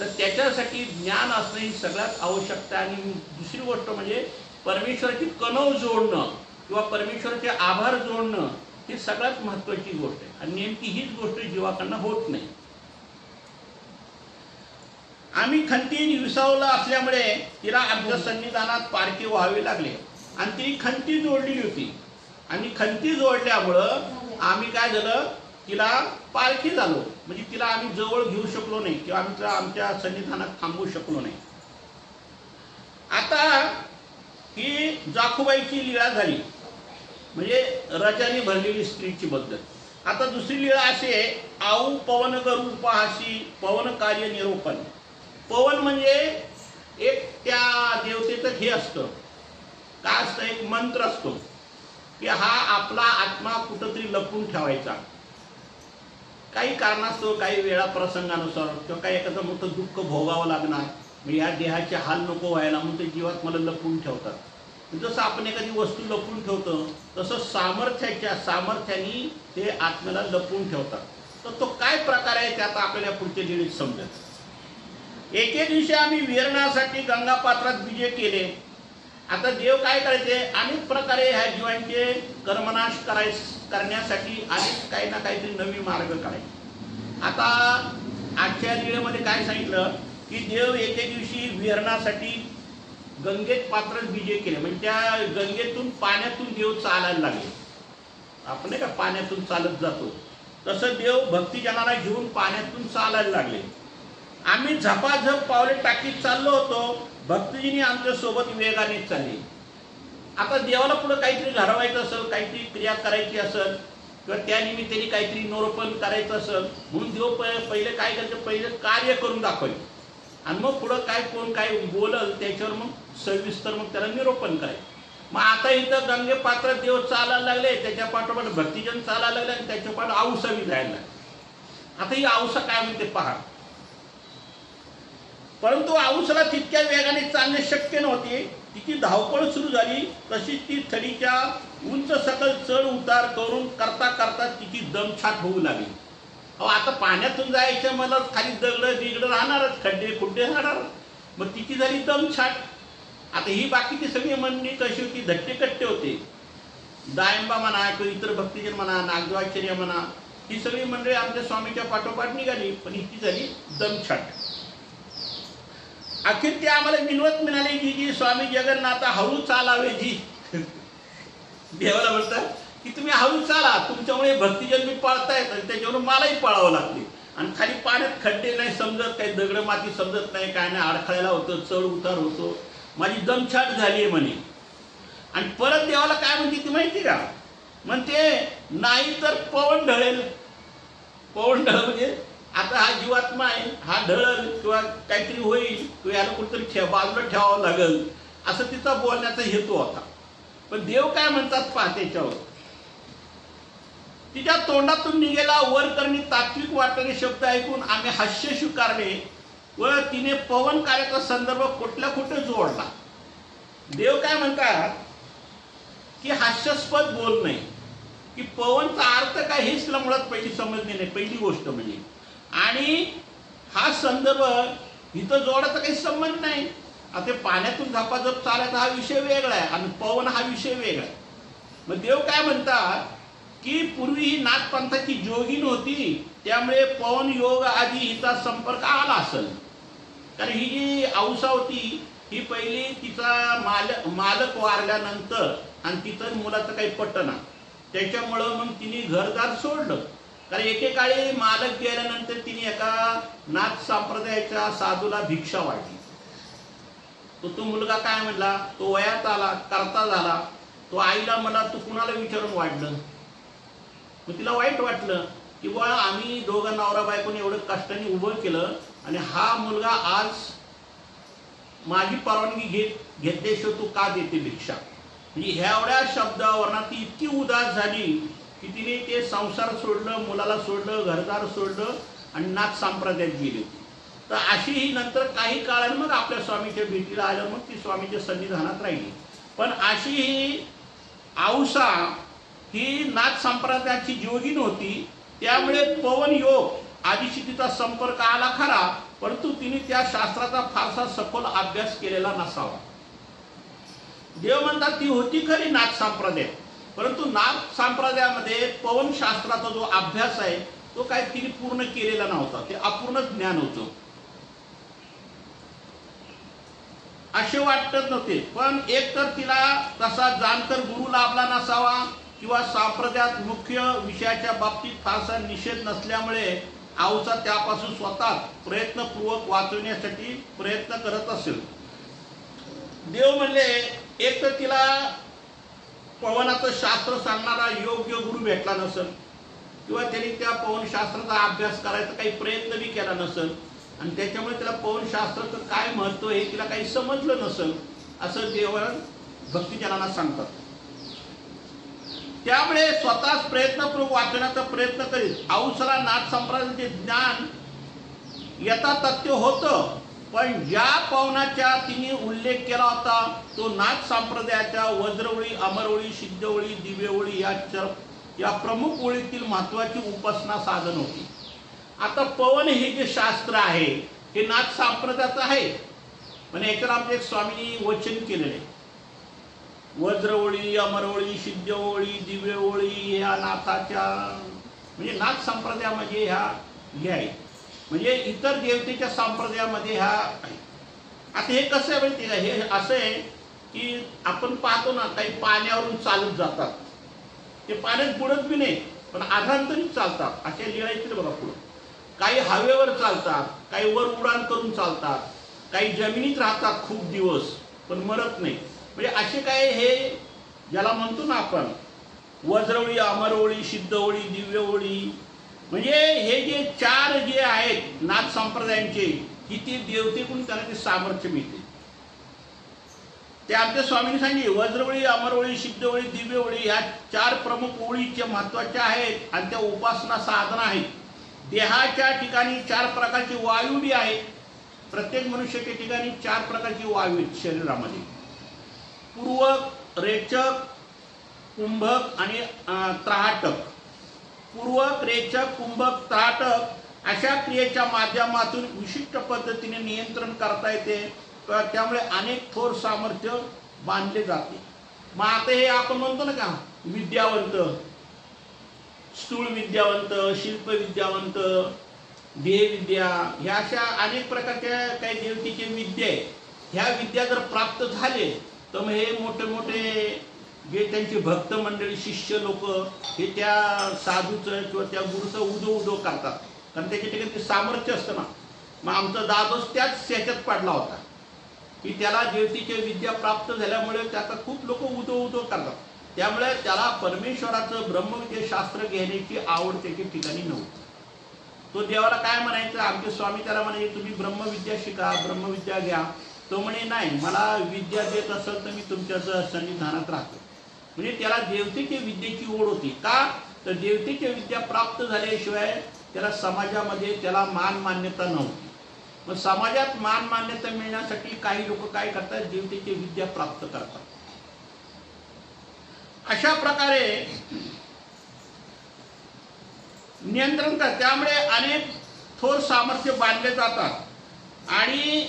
तर त्याच्यासाठी ज्ञान असणं ही सगळ्यात आवश्यकता. आणि दुसरी गोष्ट म्हणजे परमेश्वराची कणव जोडणं किंवा परमेश्वराचे आभार जोडणं ही सगळ्यात महत्त्वाची गोष्ट आहे. आणि नेमकी हीच गोष्ट जीवाकडनं होत नाही. आम्ही खंती विसावला असल्यामुळे तिला आमच्या सन्निधानात पारखे व्हावे लागले आणि ती खंती जोडली होती. आणि खंती जोडल्यामुळं आम्ही काय झालं, तिला पारखी झालो. म्हणजे तिला आम्ही जवळ घेऊ शकलो नाही किंवा आम्ही तिला आमच्या सन्निधानात थांबवू शकलो नाही. आता ही जाखूबाईची लीळा झाली, म्हणजे रजाने भरलेली स्त्रीची बद्दल. आता दुसरी लीळा अशी आहे, आऊ पवन करू उपहासी पवन कार्य निरोपण. पवन म्हणजे एक त्या देवतेचं हे असतं, काय असतं, एक मंत्र असतो की हा आपला आत्मा कुठंतरी लपवून ठेवायचा. काही कारणास्तव, काही वेळा प्रसंगानुसार किंवा काही एखादं मोठं दुःख भोगावं लागणार, मग या देहाचे हाल नको व्हायला म्हणून ते जीवात मला लपवून ठेवतात. जसं आपण एखादी वस्तू लपवून ठेवतो तसं सामर्थ्याने ते आत्म्याला लपवून ठेवतात. तर तो काय प्रकार आहे ते आता आपल्याला पुढच्या लिळीत समजेल. एके दिवशी आम्ही विहरणासाठी गंगा पात्रात विजय केले. आता देव काय करायचे, अनेक प्रकारे ह्या जीवांचे कर्मनाश करण्यासाठी अनेक काही ना काहीतरी नवीन मार्ग काढायचे. आता आजच्या लीळेमध्ये काय सांगितलं की देव एके दिवशी विहरणासाठी गंगेत पात्रात विजय केले. म्हणजे त्या गंगेतून पाण्यातून देव चालायला लागले. आपण नाही का पाण्यातून चालत जातो तसं देव भक्तिजनाला घेऊन पाण्यातून चालायला लागले. आम्ही झपाझप पावले टाकीत चाललो होतो. भक्तजींनी आमच्या सोबत वेगाने चालले. आता देवाला पुढे काहीतरी घडवायचं असेल, काहीतरी क्रिया करायची असेल किंवा त्या निमित्ताने काहीतरी निरोपण करायचं असेल म्हणून देव पहिले काय करायचं, पहिले कार्य करून दाखवायचं आणि मग पुढं काय कोण काय बोलल त्याच्यावर मग सविस्तर मग त्याला निरोपण करायचं. मग आता इथं गंगे पात्रात देव चालायला लागले, त्याच्या पाठोपाठ भक्तिजन चालायला लागले आणि त्याच्या पाठ औसावी जायला लागले. आता ही औसा काय म्हणते पहा. परंतु औसाला तितक्या वेगाने चालणे शक्य नव्हते. तिची धावपळ सुरू झाली. तशीच ती थडीच्या उंच सकल चढ उतार करून करता करता तिची दमछाक होऊ लागली. अहो आता पाण्यातून जायचं मला खाली दगड बिगड राहणारच, खड्डे खुड्डे राहणार. मग तिची झाली दमछाक. आता ही बाकीची सगळी मंडळी कशी होती, धट्टे कट्टे होते. दायंबा म्हणा किंवा इतर भक्तिजन म्हणा, नागदेवाचार्य म्हणा, ही सगळी मंडळी आमच्या स्वामीच्या पाठोपाठ निघाली. पण हिची झाली दमछाक. अखेर ते आम्हाला विनवत मिळाले की जी स्वामी जगन्नाथा हळू चालावे जी. देवाला म्हणतात की तुम्ही हळू चाला, तुमच्यामुळे भक्तिजन मी पाळतायत आणि त्याच्यावरून मलाही पाळावं लागते. आणि खाली पाण्यात खड्डे नाही समजत, काही दगड माती समजत नाही, काय नाही, अडखळायला होतं, चढ उतार होतो, माझी दमछाक झाली आहे म्हणे. आणि परत देवाला काय म्हणते ती माहिती का, म्हणते नाही तर पवन ढळेल. पवन ढळ म्हणजे आता हा जीवात्मा आहे, हा ढळल किंवा काहीतरी होईल किंवा याला कुठेतरी बाजूला ठेवावं लागेल, असं तिचा बोलण्याचा हेतू होता. पण देव काय म्हणतात पहा त्याच्यावर. तिच्या तोंडातून निघेला वर करणी तात्विक वाटणारे शब्द ऐकून आम्ही हास्य स्वीकारले व तिने पवन कार्याचा संदर्भ कुठल्या कुठे जोडला. देव काय म्हणतात की हास्यास्पद बोल नाही, की पवनचा अर्थ काय हेच तिला मुळात पहिली समजली नाही, पहिली गोष्ट म्हणजे. आणि हा संदर्भ इथं जोडायचा काही संबंध नाही. आता पाण्यातून झपाझप चालायचा हा विषय वेगळा आहे आणि पवन हा विषय वेगळा आहे. मग देव काय म्हणतात की पूर्वी ही नाथपंथाची जोगीन होती, त्यामुळे पवन योग आधी हिचा संपर्क आला असेल. कारण ही जी औसा होती ही पहिली तिचा मालक वारल्यानंतर आणि तिथं मुलाचं काही पटना, त्याच्यामुळं मग तिने घरदार सोडलं. कारण एकेकाळी मालक गेल्यानंतर तिने एका नाथ संप्रदायाच्या साधूला भिक्षा वाटली. तो मुलगा काय म्हणला, तो वयात आला, करता झाला, तो आईला मला तू कुणाला विचारून वाढलं. मग तिला वाईट वाटलं की बुवा आम्ही दोघं नवरा बायकोने एवढं कष्टाने उभं केलं आणि हा मुलगा आज माझी परवानगी घेतल्याशिवाय तू का देते भिक्षा. म्हणजे ह्या एवढ्या शब्दावरना ती इतकी उदास झाली की तिने ते संसार सोडलं, मुलाला सोडलं, घरदार सोडलं आणि नाथ संप्रदायात गेली होती. तर अशी ही नंतर काही काळाने मग आपल्या स्वामीच्या भेटीला आलं, मग ती स्वामीच्या सन्निधानात राहिली. पण अशी ही औसा ही नाथ संप्रदायाची जोगीन होती. त्यामुळे पवन योग आधीशी तिचा संपर्क आला खरा, परंतु तिने त्या शास्त्राचा फारसा सखोल अभ्यास केलेला नसावा. देव म्हणतात ती होती खरी नाथ संप्रदाय, परंतु नाथ संप्रदायामध्ये पवन शास्त्राचा जो अभ्यास आहे तो काय तिने पूर्ण केलेला नव्हता, ते अपूर्ण ज्ञान होतं असे वाटत नव्हते. पण एक तर तिला तसा जाणकर गुरु लाभला नसावा किंवा संप्रदायात मुख्य विषयाच्या बाबतीत फारसा निषेध नसल्यामुळे औसा त्यापासून स्वतः प्रयत्नपूर्वक वाचवण्यासाठी प्रयत्न करत असेल. देव म्हणले एक तर तिला पवनाचं शास्त्र सांगणारा योग्य गुरु भेटला नसेल किंवा त्यांनी त्या पवन शास्त्राचा अभ्यास करायचा काही प्रयत्न बी केला नसेल आणि त्याच्यामुळे तिला पवन शास्त्राचं काय महत्व हे तिला काही समजलं नसेल असं देव भक्तिजनांना सांगतात. त्यामुळे स्वतःच प्रयत्नपूर्वक वाचण्याचा प्रयत्न करीत औसाला नाथ संप्रदायाचे ज्ञान यथातथ्य होतं. पण ज्या पवनाचा तिने उल्लेख केला होता तो नाथ संप्रदायाच्या वज्रवळी, अमरवळी, सिद्धवळी, दिव्यवळी या प्रमुख ओळीतील महत्वाची उपासना साधन होती. आता पवन हे जे शास्त्र आहे हे नाथ संप्रदायाचं आहे, पण याच्यावर आमचे एक स्वामींनी वचन केलेले वज्रवळी, अमरवळी, सिद्धवळी, दिव्यवळी या नाथाच्या म्हणजे नाथ संप्रदायामध्ये ह्या हे आहे, म्हणजे इतर देवतेच्या संप्रदायामध्ये ह्या आहे. आता हे कसं आहे माहिती का, हे असं आहे की आपण पाहतो ना काही पाण्यावरून चालत जातात, ते पाण्यात बुडत बी नाही पण आधांतरीत चालतात, अशा लीळा येतील बघा पुढं. काही हवेवर चालतात, काही वर उडान करून चालतात, काही जमिनीत राहतात खूप दिवस पण मरत नाही. म्हणजे असे काय हे ज्याला म्हणतो ना आपण वज्रवळी, अमरवळी, सिद्धवळी, दिव्यवळी, म्हणजे हे जे चार जे आहेत नाथ संप्रदायांचे की ते देवतेकडून त्यांना ते सामर्थ्य मिळते. ते आमच्या स्वामींनी सांगितले वज्रवळी, अमरवळी, सिद्धवळी, दिव्यवळी ह्या चार प्रमुख ओळीच्या महत्वाच्या आहेत आणि त्या उपासना साधना आहेत. देहाच्या ठिकाणी चार प्रकारची वायू बी आहेत. प्रत्येक मनुष्याच्या ठिकाणी चार प्रकारची वायू आहेत शरीरामध्ये, पूर्वक, रेचक, कुंभक आणि त्राटक. पूर्वक, रेचक, कुंभक, त्राटक अशा क्रियेच्या माध्यमातून विशिष्ट पद्धतीने नियंत्रण करता येते. त्यामुळे अनेक थोर सामर्थ्य बांधले जाते. मग आता हे आपण म्हणतो ना का विद्यावंत, स्थूल विद्यावंत, शिल्प विद्यावंत, देहविद्या ह्या अशा अनेक प्रकारच्या काही देवतेचे विद्या आहेत. ह्या विद्या जर प्राप्त झाले तर मग हे मोठे मोठे जे त्यांचे भक्त मंडळी शिष्य लोक हे त्या साधूचं किंवा त्या गुरुचं उदो करतात, कारण त्याच्या ठिकाणी ते सामर्थ्य असतं ना. मग आमचा दादोस त्याच ह्याच्यात पडला होता की त्याला देवतेची विद्या प्राप्त झाल्यामुळे त्याचा खूप लोक उदो करतात. त्यामुळे त्याला परमेश्वराचं ब्रह्मविद्या शास्त्र घेण्याची आवड त्याच्या ठिकाणी नव्हती. तो देवाला काय म्हणायचं, आमचे स्वामी त्याला म्हणायचे तुम्ही ब्रह्मविद्या शिका, ब्रह्मविद्या घ्या. तो म्हणे नाही, मला विद्या देत असेल तर मी तुमच्या सन्निधानात राहतो. म्हणजे त्याला देवतेच्या विद्येची ओढ होती. का तर देवतेच्या विद्या प्राप्त झाल्याशिवाय त्याला समाजामध्ये त्याला मान मान्यता नव्हती. मग समाजात मान मान्यता मिळण्यासाठी काही लोक काय करतात, देवतेची विद्या प्राप्त करतात. अशा प्रकारे नियंत्रण करतात. त्यामुळे अनेक थोर सामर्थ्य बांधले जातात आणि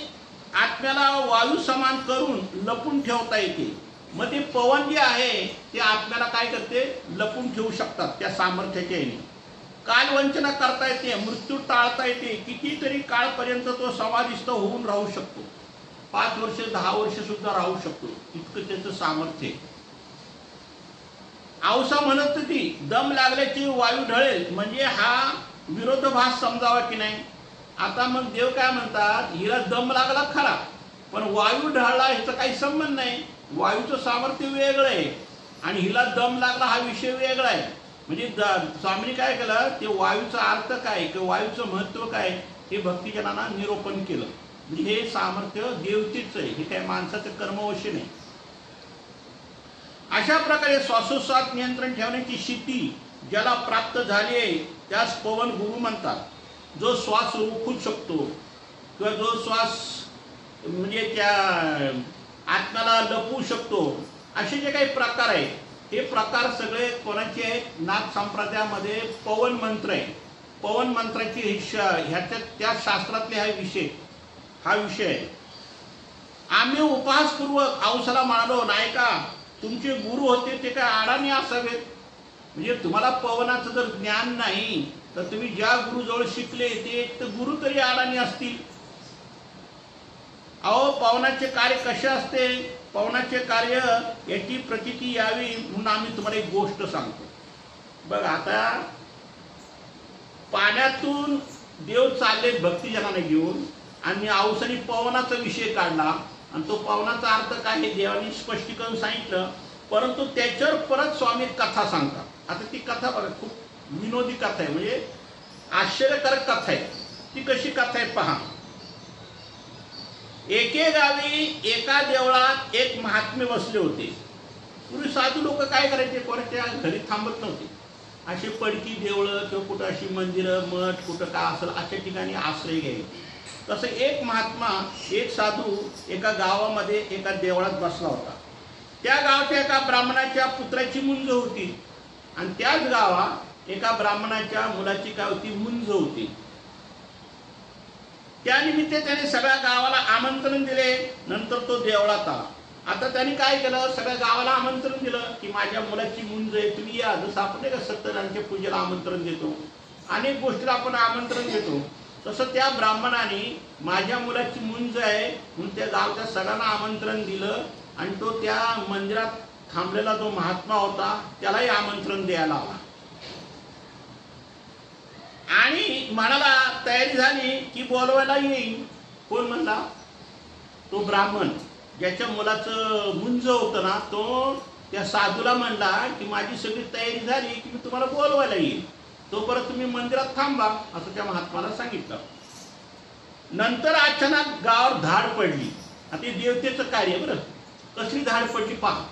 आत्म्याला वायू समान करून लपून ठेवता येते. मग ते पवन जे आहे ते आत्म्याला काय करते, लपून ठेवू शकतात त्या सामर्थ्याच्या याने. कालवंचना करता येते, मृत्यू टाळता येते. कितीतरी काळपर्यंत तो समाधिस्थ होऊन राहू शकतो, 5 वर्ष 10 वर्ष सुद्धा राहू शकतो, इतकं त्याचं सामर्थ्य आहे. औसा म्हणत होती दम लागल्याची वायू ढळेल, म्हणजे हा विरोधाभास समजावा की नाही. आता मग देव काय म्हणतात, हिला दम लागला खरा पण वायू ढळला ह्याचा काही संबंध नाही. वायूचं सामर्थ्य वेगळं आहे आणि हिला दम लागला हा विषय वेगळा आहे. म्हणजे स्वामींनी काय केलं, ते वायूचा अर्थ काय किंवा वायूचं महत्व काय हे भक्तिजनांना निरूपण केलं. म्हणजे हे सामर्थ्य देवतेच आहे, हे काय माणसाचं कर्मवश नाही. अशा प्रकारे श्वासोश्वास नियंत्रण ठेवण्याची सिद्धी ज्याला प्राप्त झाली आहे त्यास पवन गुरु म्हणतात. जो श्वास रोखू शकतो, किंवा जो श्वास म्हणजे त्या आत्म्याला लपवू शकतो, असे जे काही प्रकार आहेत, हे प्रकार सगळे कोणाचे आहेत? नाथ संप्रदायामध्ये पवन मंत्र आहे. पवन मंत्राची ह्याच्यात त्या शास्त्रातले हा विषय आहे. आम्ही उपहासपूर्वक औसाला म्हणालो, नाही का तुमचे गुरु होते ते काय अडाणी असावेत? म्हणजे तुम्हाला पवनाचं जर ज्ञान नाही तर तुम्ही ज्या गुरुजवळ शिकले ते एक तर गुरु तरी अडाणी असतील. अहो, पवनाचे कार्य कसे असते? पवनाचे कार्य याची प्रचिती यावी म्हणून आम्ही तुम्हाला एक गोष्ट सांगतो. बघ, आता पाण्यातून देव चालले भक्तिजनांना घेऊन आणि औसाने पवनाचा विषय काढला आणि तो पवनाचा अर्थ काय हे देवानी स्पष्टीकरण सांगितलं. परंतु त्याच्यावर परत स्वामी कथा सांगतात. आता ती कथा बघा, खूप विनोदी कथा आहे, म्हणजे आश्चर्यकारक कथा आहे. ती कशी कथा आहे पहा. एके गावी एका देवळात एक महात्मे बसले होते. पूर्वी साधू लोक काय करायचे? कोणाच्या घरी थांबत नव्हते. अशी पडकी देवळं किंवा कुठं अशी मंदिरं, मठ कुठं काय असेल अशा ठिकाणी आश्रय घ्यायचे. तसं एक महात्मा, एक साधू एका गावामध्ये एका देवळात बसला होता. त्या गावाच्या एका ब्राह्मणाच्या पुत्राची मुंज होती आणि त्याच गावात एका ब्राह्मणाच्या मुलाची काय होती? मुंज होती. त्यानिमित्त त्याने सगळ्या गावाला आमंत्रण दिले. नंतर तो देवळात आला. आता त्यांनी काय केलं? सगळ्या गावाला आमंत्रण दिलं की माझ्या मुलाची मुंज आहे, तुम्ही या. जसं आपण का सत्यनारायणच्या पूजेला आमंत्रण देतो, अनेक गोष्टीला आपण आमंत्रण देतो, तसं त्या ब्राह्मणाने माझ्या मुलाची मुंज आहे म्हणून त्या गावच्या सगळ्यांना आमंत्रण दिलं आणि तो त्या मंदिरात थांबलेला जो महात्मा होता त्यालाही आमंत्रण द्यायला आला आणि म्हणाला तयारी झाली की बोलवायला येईल. कोण म्हणला? तो ब्राह्मण ज्याच्या मुलाचं मुंज होतं ना, तो त्या साधूला म्हणला की माझी सगळी तयारी झाली की मी तुम्हाला बोलवायला येईल, तोपर्यंत तुम्ही मंदिरात थांबा, असं त्या महात्माला सांगितलं. नंतर अचानक गावावर धाड पडली. आता ते देवतेचं कार्य बरं, कसली धाड पडली पहा.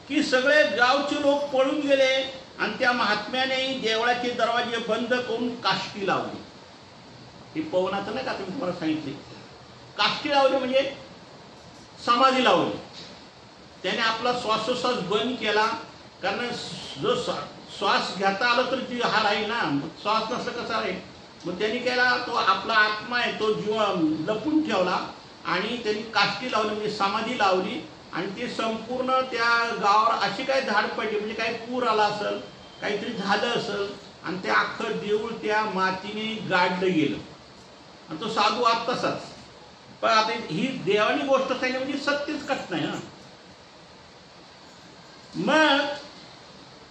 की सगळे गावचे लोक पळून गेले आणि त्या महात्म्याने देवळाचे दरवाजे बंद करून काष्टी लावली. हे पवनाचं नाही का तुम्ही तुम्हाला सांगितले, काष्टी लावली म्हणजे समाधी लावली. त्याने आपला श्वासोश्वास बंद केला, कारण जो श्वास घेता आला तर जी हा राहील ना, श्वास नसलं कसा राहील. मग त्यांनी केला, तो आपला आत्मा आहे तो जीव लपून ठेवला आणि त्यांनी काष्टी लावली म्हणजे समाधी लावली आणि ते संपूर्ण त्या गावावर अशी काय धाड पडली, म्हणजे काही पूर आला असेल, काहीतरी झालं असेल आणि ते अख्खं देऊळ त्या मातीने गाडलं गेलं आणि तो साधू आत तसाच. पण आता ही देवानी गोष्ट सांगितली म्हणजे सत्यच घटना आहे. मग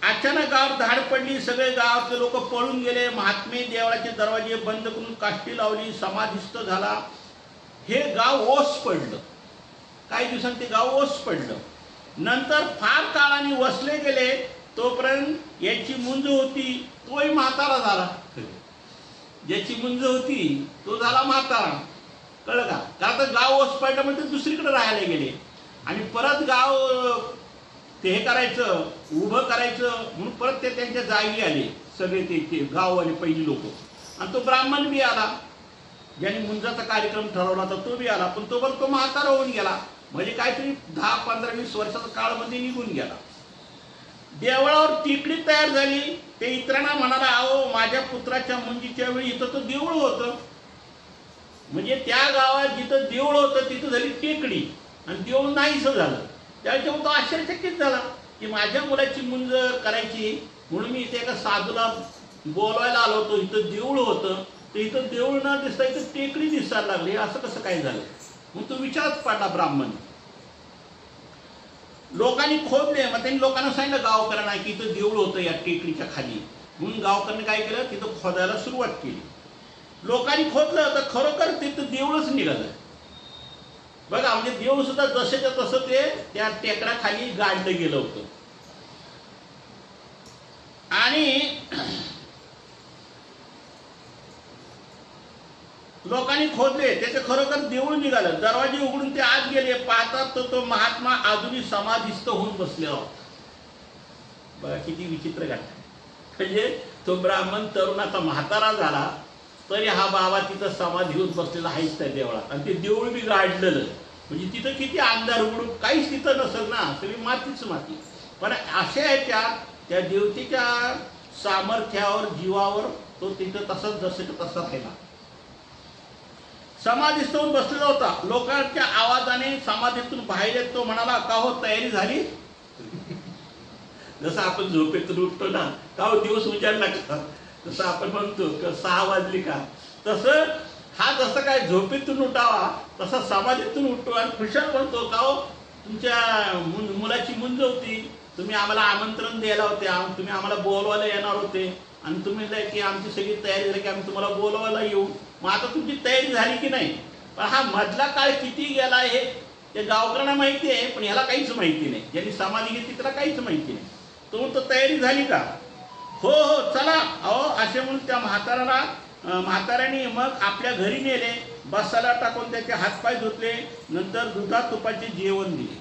अचानक गावात धाड पडली, सगळे गावातले लोक पळून गेले. महात्मे देवळाचे दरवाजे बंद करून काष्टी लावली, समाधिस्थ झाला. हे गाव ओस पडलं. काही दिवसांनी ते गाव ओस पडलं. नंतर फार काळाने वसले गेले, तोपर्यंत याची मुंज होती तोही म्हातारा झाला. ज्याची मुंज होती तो झाला म्हातारा. कळलं का? का तर गाव ओस पडलं म्हणजे दुसरीकडे राहायला गेले आणि परत गाव ते हे करायचं, उभं करायचं म्हणून परत ते त्यांच्या जागी आले सगळे ते गाववाले पहिली लोक. आणि तो ब्राह्मण बी आला, ज्याने मुंजाचा कार्यक्रम ठरवला होता तो बी आला. पण तोपर्यंत तो म्हातारा होऊन गेला, म्हणजे काहीतरी 10, 15, 20 वर्षाचा काळमध्ये निघून गेला. देवळावर टिकडी तयार झाली. ते इतरांना म्हणाला, अहो माझ्या पुत्राच्या मुंजीच्या वेळी इथं तर देऊळ होतं. म्हणजे त्या गावात जिथं देऊळ होतं तिथं झाली टेकडी आणि देऊळ नाहीसं झालं. त्यावेळी तो आश्चर्यचकित झाला की माझ्या मुलाची मुंज करायची म्हणून मी इथे एका साधूला बोलवायला आलो होतो, इथं देऊळ होतं, तर इथं देऊळ न दिसता इथं टेकडी दिसायला लागली, असं कसं काय झालं? मग तो विचारच पडला ब्राह्मण. लोकांनी खोदले, मग त्यांनी लोकांना सांगितलं गावकऱ्यांना की इथं देऊळ होतं या टेकडीच्या खाली. म्हणून गावकऱ्यांनी काय केलं, तिथं खोदायला सुरुवात केली. लोकांनी खोदलं तर खरोखर तिथं देऊळच निघालं. बघा, म्हणजे देऊळ सुद्धा जसेच्या तसं ते त्या टेकडाखाली गाडलं गेलं होतं. आणि लोकांनी खोदले, त्याचं खरोखर देऊळ निघालं. दरवाजे उघडून ते आत गेले, पाहतात तर तो महात्मा अजूनही समाधिस्थ होऊन बसलेला होता. बघा किती विचित्र घटना. म्हणजे तो ब्राह्मण तरुणाचा म्हातारा झाला तरी हा बाबा तिथं समाधी होऊन बसलेला आहेच त्या देवळात. आणि ते देऊळ बी गाडलेलं, म्हणजे तिथं किती अंधार उघडून काहीच तिथं नसेल ना, सगळी मातीच माती. पण अशा ह्याच्यात त्या देवतेच्या सामर्थ्यावर, जीवावर तो तिथं तसंच जसं तसा राहिला. समाधीस्थ होऊन बसलेला होता. लोकांच्या आवाजाने समाधीतून बाहेर येत तो म्हणाला, का हो तयारी झाली? जसं आपण झोपेतून उठतो ना, का हो दिवस उजाडला का, तसं आपण म्हणतो का 6 वाजली का, तसं हा जसं काय झोपेतून उठावा तसा समाधीतून उठतो आणि खुशाल म्हणतो, का हो तुमच्या मुलाची मुंज होती, तुम्ही आम्हाला आमंत्रण द्यायला होते, तुम्ही आम्हाला बोलवायला येणार होते आणि तुम्ही की आमची सगळी तयारी झाली की आम्ही तुम्हाला बोलवायला येऊ. मग आता तुमची तयारी झाली की नाही? पण हा मधला काळ किती गेला हे त्या गावकऱ्यांना माहिती आहे, पण ह्याला काहीच माहिती नाही. ज्यांनी समाधी घेतली त्याला काहीच माहिती नाही. तो म्हणतो तयारी झाली का? हो हो चला. अहो असे म्हणून त्या म्हाताऱ्याने मग आपल्या घरी नेले, बसायला टाकून त्याचे हातपाय धुतले, नंतर दुधात तुपाचे जेवण दिले.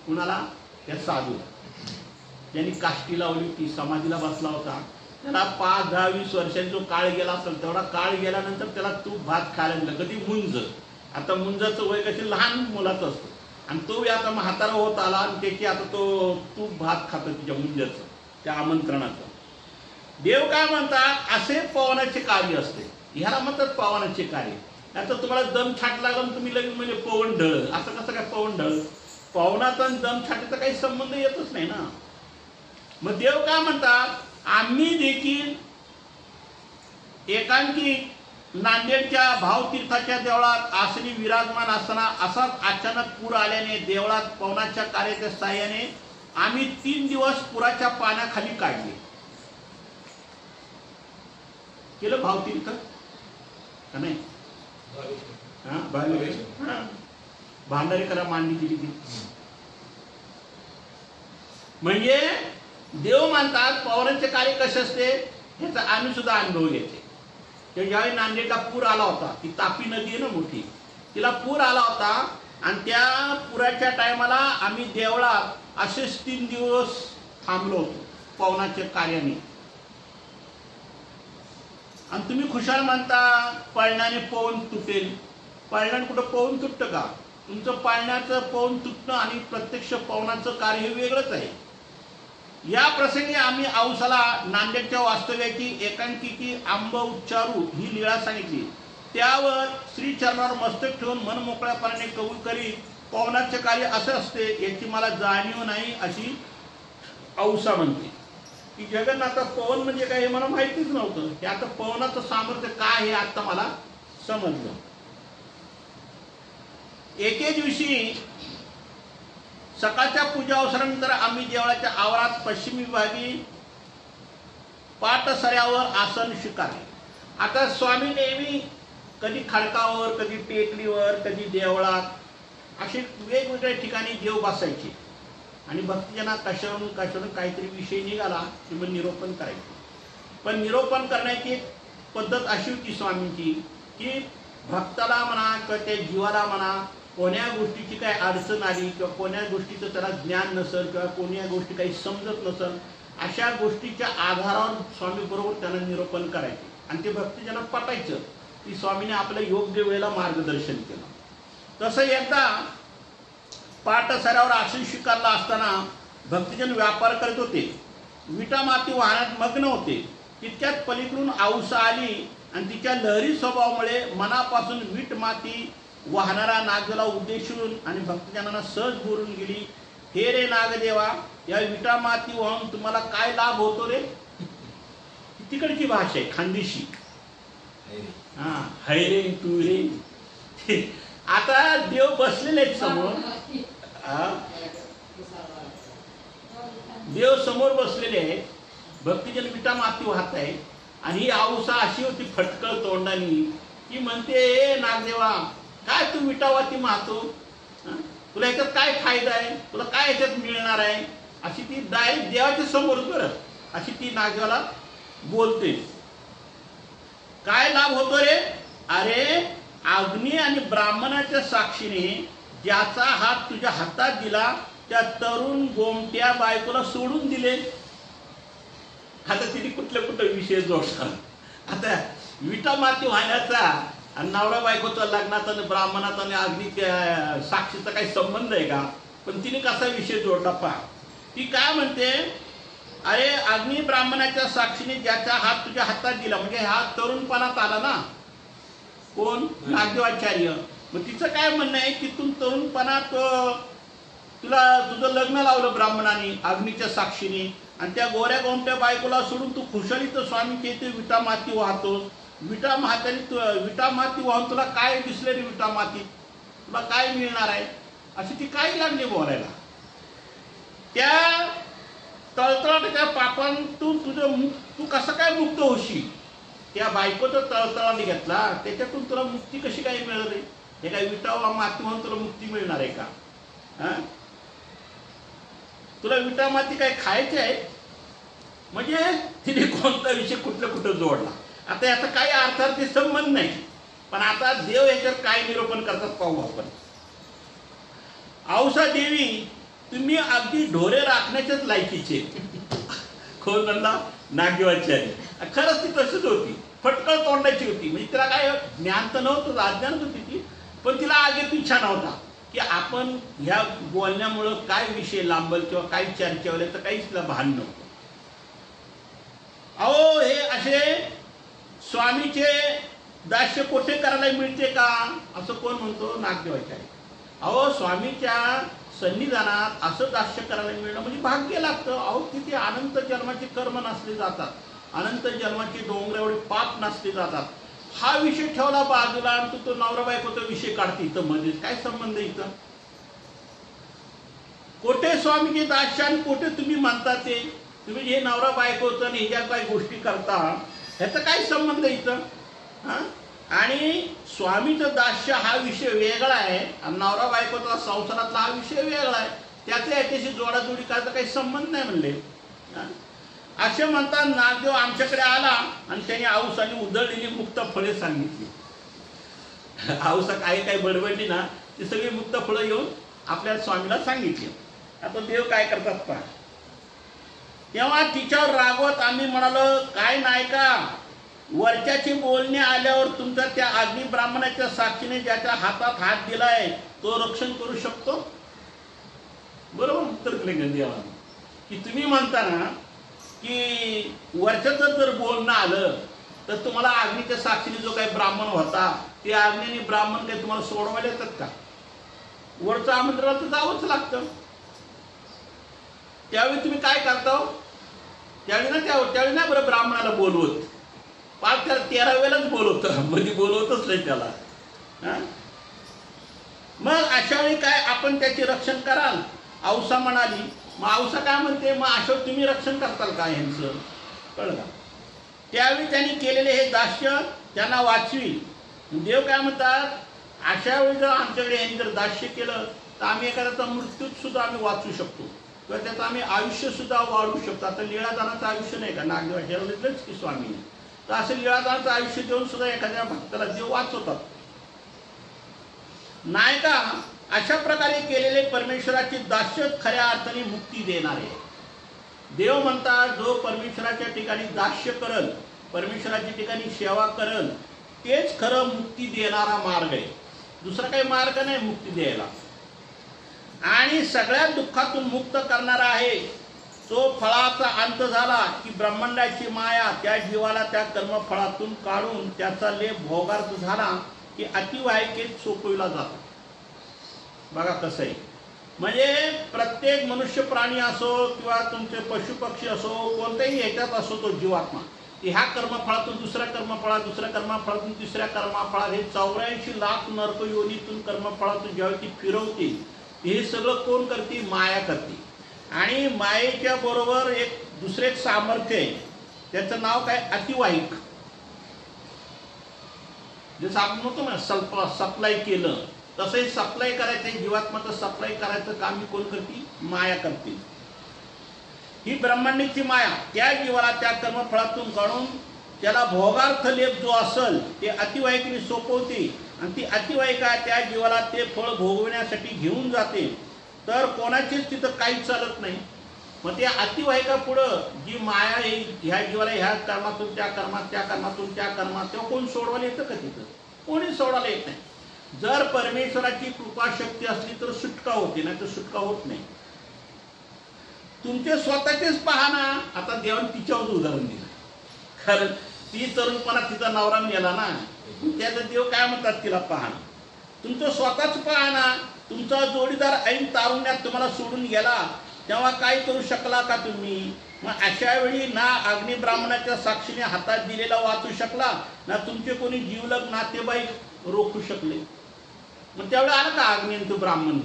कुणाला? त्या साधू ज्यांनी काष्टी लावली होती, समाधीला बसला होता. त्याला 5, 10, 20 वर्षांचा जो काळ गेला असेल तेवढा काळ गेल्यानंतर त्याला तूप भात खायला लागलं. कधी मुंज. आता मुंजाचं वय कशी लहान मुलाचं असतं आणि तो आता म्हातारा होत आला आणि त्याची आता तो तूप भात खातो तिच्या मुंजाचं, त्या आमंत्रणाचं. देव काय म्हणतात, असे पवनाचे कार्य असते. ह्याला म्हणतात पवनाचे कार्य. आता तुम्हाला दम छाट लागला तुम्ही लगेच म्हणजे पवन ढळ. असं कसं काय पवन ढळ? पवनाचा आणि दम छाटीचा काही संबंध येतच नाही ना. मग देव काय म्हणतात, आम्ही देखील एकांकी नांदेडच्या भावतीर्थाच्या देवळात आसनी विराजमान असताना असाच अचानक पूर आल्याने देवळात पवनाच्या कार्याच्या साह्याने आम्ही 3 दिवस पुराच्या पाण्याखाली काढले. केलं भावतीर्थ का नाही? भांडारी करा मांडली दिली ती. म्हणजे देव मानतात पवनाचे कार्य कसे असते ह्याचा आम्ही सुद्धा अनुभव घेते. ज्यावेळी नांदेडला पूर आला होता, ती तापी नदी आहे ना मोठी, तिला पूर आला होता आणि त्या पुराच्या टायमाला आम्ही देवळात असेच 3 दिवस थांबलो होतो पवनाच्या कार्याने. आणि तुम्ही खुशाल म्हणता पळण्याने पवन तुटेल. पळण्याने कुठं पवन तुटतं का? तुमचं पाळण्याचं पवन तुटणं आणि प्रत्यक्ष पवनाचं कार्य हे वेगळंच आहे. या प्रसंगी आम्ही औसाला नांदेडच्या वास्तव्याची एकांकिकी आंब उच्चारू ही लीळा सांगितली. त्यावर श्री चरणावर मस्तक ठेवून मन मोकळ्यापणाने कबूल करीत पवनाचे कार्य असे असते याची मला जाणीव नाही अशी औसा म्हणते. की जगन्नाथा पवन म्हणजे काय हे मला माहितीच नव्हतं. हे आता पवनाचं सामर्थ्य काय हे आता मला समजलं. एके दिवशी सकाळच्या पूजा अवसरानंतर आम्ही देवळाच्या आवारात पश्चिमी विभागी पाटसऱ्यावर आसन स्वीकारले. आता स्वामी नेहमी कधी खडकावर, कधी टेकडीवर, कधी देवळात असे वेगवेगळ्या ठिकाणी देव बसायचे आणि भक्तजना कशावरून काहीतरी विषय निघाला की मग निरोपण करायचे. पण निरोपण करण्याची एक पद्धत अशी होती स्वामींची की भक्ताला म्हणा किंवा त्या जीवाला म्हणा कोण्या गोष्टीची काही अडचण आली किंवा कोण्या गोष्टीचं त्याला ज्ञान नसेल किंवा कोण्या गोष्टी काही समजत नसेल अशा गोष्टीच्या आधारावर स्वामी बरोबर त्यांना निरोपण करायचे आणि ते भक्तजना पटायचं की स्वामीने आपल्या योग्य वेळेला मार्गदर्शन केलं. तसं एकदा पाटसऱ्यावर आसन स्वीकारला असताना भक्तजन व्यापार करत होते, विटा माती वाहण्यात मग्न होते. तितक्यात पलीकडून औसा आली आणि तिच्या लहरी स्वभावामुळे मनापासून वीट माती वाहणारा नागदेवाला उद्देशून आणि भक्तजनांना सहज बोलून गेली. हे रे नागदेवा, या विटा माती वाहून तुम्हाला काय लाभ होतो रे? तिकडची भाषा आहे खानदेशी. हैरे तू रे. आता देव बसलेले आहेत समोर, देव समोर बसलेले आहेत, भक्तजन विटा माती वाहत आहे आणि ही औसा अशी होती फटकळ तोंडानी की म्हणते, ए नागदेवा काय तू विटावाती मातो, तुला याच्यात काय फायदा आहे, तुला काय याच्यात मिळणार आहे, अशी ती डायरेक्ट देवाच्या समोर बरं अशी ती नागदेवाला बोलते. काय लाभ होतो रे? अरे अग्नी आणि ब्राह्मणाच्या साक्षीने ज्याचा हात तुझ्या हातात दिला त्या तरुण गोमट्या बायकोला सोडून दिले. आता तिने कुठले विषय जोडतात. आता विटा माती वाहण्याचा आणि नवरा बायकोचा लग्नाचा आणि ब्राह्मणाचा आणि अग्नीच्या साक्षीचा काही संबंध आहे का? पण तिने कसा विषय जोडला पहा. ती काय म्हणते, अरे अग्नी ब्राह्मणाच्या साक्षीने ज्याचा हात तुझ्या हातात दिला, म्हणजे हा तरुणपणात आला ना, कोण? नागदेवाचार्य. मग तिचं काय म्हणणं आहे की तू तरुणपणात तुला तुझं लग्न लावलं ब्राह्मणाने अग्नीच्या साक्षीने, आणि त्या गोऱ्या गोमट्या बायकोला सोडून तू खुशालीत स्वामीच्या इथे विटा माती वाहतोस. विटा माती वाहून तुला काय दिसले रे? विटा माती तुला काय मिळणार आहे? अशी ती काय लागली बोलायला. त्या तळतळाच्या पापांतून तू कसं काय मुक्त होशील? त्या बायकोचं तळतळाने घेतला, त्याच्यातून तुला मुक्ती कशी काय मिळणार आहे? हे काय विटा माती वाहून तुला मुक्ती मिळणार आहे का? तुला विटा माती काय खायचे आहे? म्हणजे तिने कोणता विषय कुठं जोडला. आता याचा काही अर्थार्थी संबंध नाही, पण आता देव याच्यावर काय निरूपण करतात पाहू आपण. औसा देवी, तुम्ही अगदी ढोरे राखण्याच्याच लायकीचे. कोण म्हणला? नागदेवाचार्य. खरंच ती तशीच होती, फटकळ तोंडाची होती. म्हणजे तिला काय ज्ञान तर नव्हतं, अज्ञानच होती ती, पण तिला आगीत इच्छा नव्हता की आपण ह्या बोलण्यामुळं काय विषय लांबल किंवा काय चर्चा होईल, तर काहीच तिला भान नव्हतं. अहो, हे असे स्वामीचे दास्य कोठे करायला मिळते का? असं कोण म्हणतो? नागदेवाचार्य. अहो, स्वामीच्या सन्निधानात असं दास्य करायला मिळणं म्हणजे भाग्य लागतं. अहो, तिथे अनंत जन्माचे कर्म नसले जातात, अनंत जन्माचे डोंगर एवढे पाप नसले जातात. हा विषय ठेवला बाजूला आणि तो नवरा बायकोचा विषय काढते. इथं मध्येच काय संबंध? इथं कोठे स्वामीचे दास्य आणि कोठे तुम्ही म्हणता ते? तुम्ही हे नवरा बायकोचं आणि ह्या काही गोष्टी करता, ह्याचा काय संबंध इथं? आणि स्वामीचं दास्य हा विषय वेगळा आहे आणि नवरा बायकोचा संसारातला हा विषय वेगळा आहे. त्याच्या याच्याशी जोडाजोडी करायचा काही संबंध नाही म्हणले. असे म्हणतात नागदेव आमच्याकडे आला आणि त्याने औसाने उधळलेली मुक्त फळे सांगितली. औसा काही बडबडली ना, ती सगळी मुक्त फळं येऊन आपल्या स्वामीला सांगितली. आता देव काय करतात पहा. तेव्हा तिच्यावर रागवत आम्ही म्हणालो, काय नाही का, वरच्याची बोलणे आल्यावर तुमचा त्या अग्नी ब्राह्मणाच्या साक्षीने ज्याच्या हातात हात दिलाय तो रक्षण करू शकतो? बरोबर उत्तर दिलं देवाने की तुम्ही म्हणता ना की वरच्याचं जर बोलणं आलं तर तुम्हाला अग्नीच्या साक्षीने जो काही ब्राह्मण होता ते अग्नीने ब्राह्मण काही तुम्हाला सोडवायला येतात का? वरचं आमंत्रणाला तर जावंच लागतं. त्यावेळी तुम्ही काय करता? त्यावेळी ना बरं ब्राह्मणाला बोलवत, 13 वेळेलाच बोलवतं, मध्ये बोलवतच नाही त्याला. मग अशा वेळी काय आपण त्याचे रक्षण कराल? औसा म्हणाली. मग औसा काय म्हणते, मग अशा तुम्ही रक्षण करताल का यांचं? कळलं का? त्यावेळी त्यांनी केलेले हे दास्य त्यांना वाचवी. देव काय म्हणतात, अशा वेळी जर आमच्याकडे यांनी जर दास्य केलं तर आम्ही एखाद्याचा मृत्यूच सुद्धा आम्ही वाचू शकतो किंवा त्याचं आम्ही आयुष्य सुद्धा वाढवू शकतो. आता लीळादानाचं आयुष्य नाही का नागदेवाचार्यच की स्वामी, तर असं लीळादानाचं आयुष्य देऊन सुद्धा एखाद्या भक्ताला देव वाचवतात नाही का? अशा प्रकारे केलेले परमेश्वराचे दास्य खऱ्या अर्थाने मुक्ती देणारे. देव म्हणतात जो परमेश्वराच्या ठिकाणी दास्य करल, परमेश्वराच्या ठिकाणी सेवा करल, तेच खरं मुक्ती देणारा मार्ग आहे. दुसरा काही मार्ग नाही मुक्ती द्यायला. आणि सगळ्या दुःखातून मुक्त करणारा आहे. तो फळाचा अंत झाला की ब्रह्मांडाची माया त्या जीवाला त्या कर्मफळातून काढून त्याचा लेप भोगार्थ झाला की अतिवाहिकेत सोपविला जातो. बघा कसं आहे. म्हणजे प्रत्येक मनुष्य प्राणी असो किंवा तुमचे पशुपक्षी असो, कोणत्याही ह्याच्यात असो तो जीवात्मा, ह्या कर्मफळातून दुसऱ्या कर्मफळात, दुसऱ्या कर्मफळातून तिसऱ्या कर्मफळात, हे 84 लाख नरक योनीतून कर्मफळातून ज्यावेळी ती फिरवते, हे सगळं कोण करते? माया करते. आणि मायेच्या बरोबर एक दुसरे सामर्थ्य आहे, त्याचं नाव काय? अतिवाहिक. जसं आपण म्हणतो ना सप्लाय केलं, तसंही सप्लाय करायचं, जीवात्माचं सप्लाय करायचं काम ही कोण करते? माया करते. ही ब्रह्मांडाची माया त्या जीवाला त्या कर्मफळातून काढून त्याला भोगार्थ लेप जो असेल ते अतिवाहिकेने सोपवते आणि ती अतिवाहिका त्या जीवाला ते फळ भोगवण्यासाठी घेऊन जाते. तर कोणाचीच तिथं काही चालत नाही. मग ते अतिवाहिका पुढं जी माया येईल ह्या जीवाला ह्या कर्मातून त्या कर्मात, त्या कर्मातून त्या कर्मात, तेव्हा कोण सोडवायला येतं का तिथं? कोणी सोडवायला येत नाही. जर परमेश्वराची कृपा शक्ती असली तर सुटका होते, नाही तर सुटका होत नाही. तुमचे स्वतःचेच पहा ना. आता देवाने तिच्यावर उदाहरण दिलं, कारण ती तरुणपणा तिचा नवरा मेला ना, त्याचा देव काय म्हणतात तिला पहा. तुमचं स्वतःच पहा ना. तुमचा जोडीदार ऐन तारुण्यात तुम्हाला सोडून गेला, तेव्हा काय करू शकला का तुम्ही? मग अशा वेळी ना अग्नी ब्राह्मणाच्या साक्षीने हातात दिलेला वाचू शकला, ना तुमचे कोणी जीवलग नातेवाईक रोखू शकले. मग त्यावेळी आला का अग्नी? तो ब्राह्मण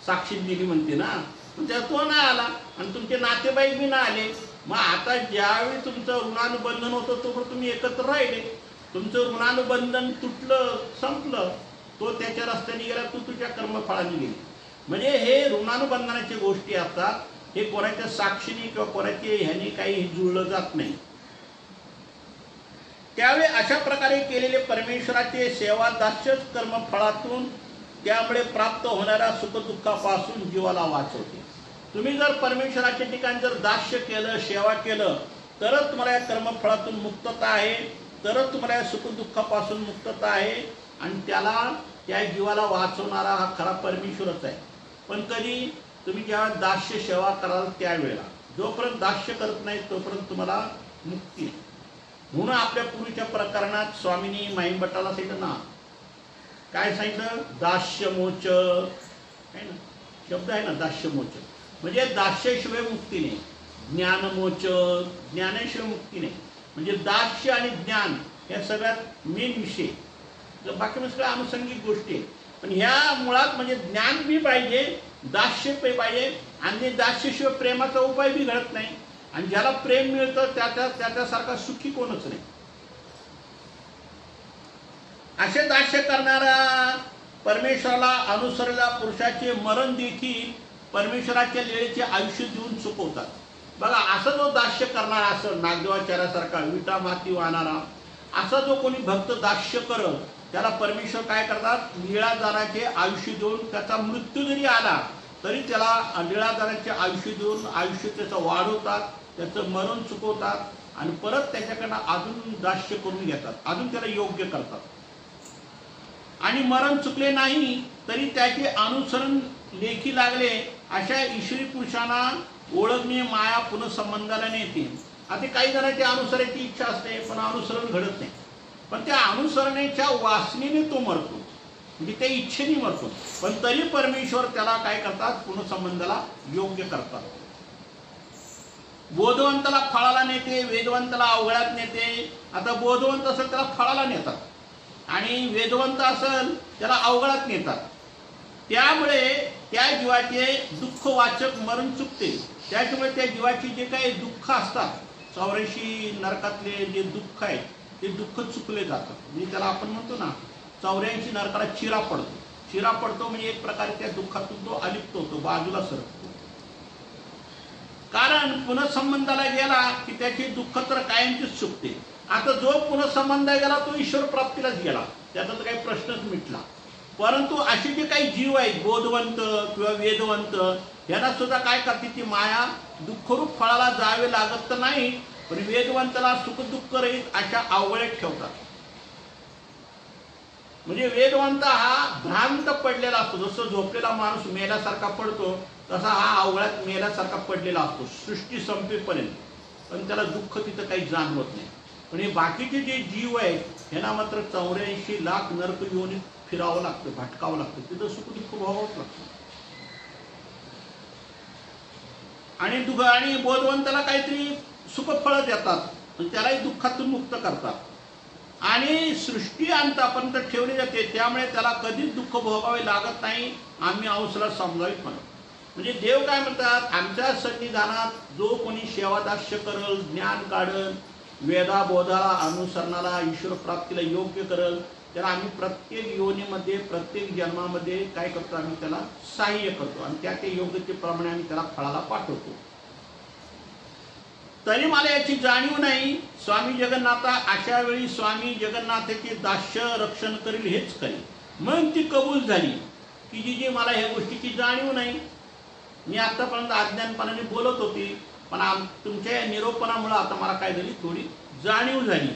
साक्षी दिली म्हणते ना, त्या तो नाही आला आणि तुमचे नातेवाईक बी नाही आले. मग आता ज्यावेळी तुमचं ऋणानुबंधन होतं तोपर्यंत तुम्ही एकत्र राहिले. तुमचं ऋणानुबंधन तुटलं, संपलं, तो त्याच्या रस्त्याने गेला, तू तुझ्या कर्मफळाने गेली. म्हणजे हे ऋणानुबंधनाची गोष्टी असतात. हे कोणाच्या साक्षीने किंवा कोणाच्या ह्याने काही जुळलं जात नाही. त्यावेळी अशा प्रकारे केलेले परमेश्वराचे सेवा दास्य कर्मफळातून त्यामुळे प्राप्त होणाऱ्या सुखदुःखापासून जीवाला वाचवते. तुम्ही जर परमेश्वराच्या ठिकाणी जर दास्य केलं, सेवा केलं, तरच तुम्हाला या कर्मफळातून मुक्तता आहे, तरच तुम्हाला या सुखदुःखापासून मुक्तता आहे. आणि त्याला त्या जीवाला वाचवणारा हा खरा परमेश्वरच आहे. पण कधी तुम्ही जेव्हा दास्य सेवा कराल त्यावेळेला, जोपर्यंत दास्य करत नाही तोपर्यंत तुम्हाला मुक्ती नाही. म्हणून आपल्या पूर्वीच्या प्रकरणात स्वामींनी माईंभट्टाला सांगितलं ना, काय सांगितलं? दास्यमोच आहे ना, शब्द आहे ना, दास्यमोच म्हणजे दास्याशिवाय मुक्ती नाही. ज्ञानमोच, ज्ञानाशिवाय मुक्ती नाही. म्हणजे दास्य आणि ज्ञान या सगळ्यात मेन विषय. बाकी सगळ्या अनुषंगिक गोष्टी आहेत, पण ह्या मुळात म्हणजे ज्ञान बी पाहिजे, दास्य पाहिजे. आणि दास्याशिवाय प्रेमाचा उपाय बी घडत नाही. आणि ज्याला प्रेम मिळतं त्याच्यासारखा सुखी कोणच नाही. असे दास्य करणारा परमेश्वराला अनुसरलेल्या पुरुषाचे मरण देखील परमेश्वराच्या लीळेचे आयुष्य देऊन चुकवतात. बघा, असा जो दास्य करणारा असेल, नागदेवाचार्यासारखा विटा माती वाहणारा असा जो कोणी भक्त दास्य करत, त्याला परमेश्वर काय करतात? लीळादाराचे आयुष्य देऊन, त्याचा मृत्यू जरी आला तरी त्याला लीळादाराचे आयुष्य देऊन आयुष्य त्याचं वाढवतात, त्याचं मरण चुकवतात आणि परत त्याच्याकडनं अजून दास्य करून घेतात, अजून त्याला योग्य करतात. आणि मरण चुकले नाही तरी त्याचे अनुसरण लेखी लागले अशा ईश्वरी पुरुषांना ओळखणे माया पुन्हा संबंधाला नेते. आता काही जणांची अनुसरायची इच्छा असते पण अनुसरण घडत नाही. पण त्या अनुसरणाच्या वासनेने तो मरतो, म्हणजे त्या इच्छेने मरतो. पण तरी परमेश्वर त्याला काय करतात? पुन्हा संबंधाला योग्य करतात. बोधवंताला फळाला नेते, वेदवंताला अवघडात नेते. आता बोधवंत असेल त्याला फळाला नेतात आणि वेदवंत असेल त्याला अवघडात नेतात. त्यामुळे त्या जीवाचे दुःखवाचक मरण चुकते. त्याच्यामुळे त्या जीवाची जे काही दुःख असतात, 84 नरकातले जे दुःख आहे ते दुःख चुकले जातात. म्हणजे त्याला आपण म्हणतो ना, 84 नरकाला चिरा पडतो. चिरा पडतो म्हणजे एक प्रकारे त्या दुःखातून तो अलिप्त होतो, बाजूला सरकतो. कारण पुनଃसंबंधाला गेला की त्याची दुःख तर कायमचीच चुकते. आता जो पुनःसंबंधाला गेला तो ईश्वर प्राप्तीलाच गेला, त्याचा तर काही प्रश्नच मिटला. परंतु असे जे काही जीव आहेत, बोधवंत किंवा वेदवंत, यांना सुद्धा काय करते ती माया दुःखरूप फळाला जावे लागत तर नाही, पण वेदवंताला सुख दुःख रहित अशा अवघड्यात ठेवतात. म्हणजे वेदवंत हा भ्रांत पडलेला असतो. जसं झोपलेला माणूस मेल्यासारखा पडतो तसा हा अवघड्यात मेल्यासारखा पडलेला असतो सृष्टी संपेपर्यंत. पण त्याला दुःख तिथं काही जाणवत नाही. पण हे बाकीचे जे जीव आहेत यांना मात्र 84 लाख नरक योनीत फिरावं लागतं, भटकावं लागतं, तिथं सुख दुःख भोगावंच लागतं. आणि बोधवंताला काहीतरी सुखफळं देतात, त्यालाही दुःखातून मुक्त करतात आणि सृष्टी अंतापर्यंत ठेवली जाते. त्यामुळे त्याला कधीच दुःख भोगावे लागत नाही. आम्ही अंशाला समजावीत म्हणतो. म्हणजे देव काय म्हणतात? आमच्या सन्निधानात जो कोणी सेवादास्य करल, ज्ञान काढल, वेदाबोधाला अनुसरणाला ईश्वर प्राप्तीला योग्य करल, त्याला आम्ही प्रत्येक योनीमध्ये प्रत्येक जन्मामध्ये काय करतो? आम्ही त्याला सहाय्य करतो आणि त्या योग्यतेप्रमाणे आम्ही त्याला फळाला पाठवतो. तरी मला याची जाणीव नाही. स्वामी जगन्नाथा अशा वेळी स्वामी जगन्नाथाचे दास्य रक्षण करील हेच करील. मग ती कबूल झाली की जी मला ह्या गोष्टीची जाणीव नाही. मी आतापर्यंत अज्ञानपणाने बोलत होती, पण तुमच्या या निरोपणामुळे आता मला काय झाली, थोडी जाणीव झाली.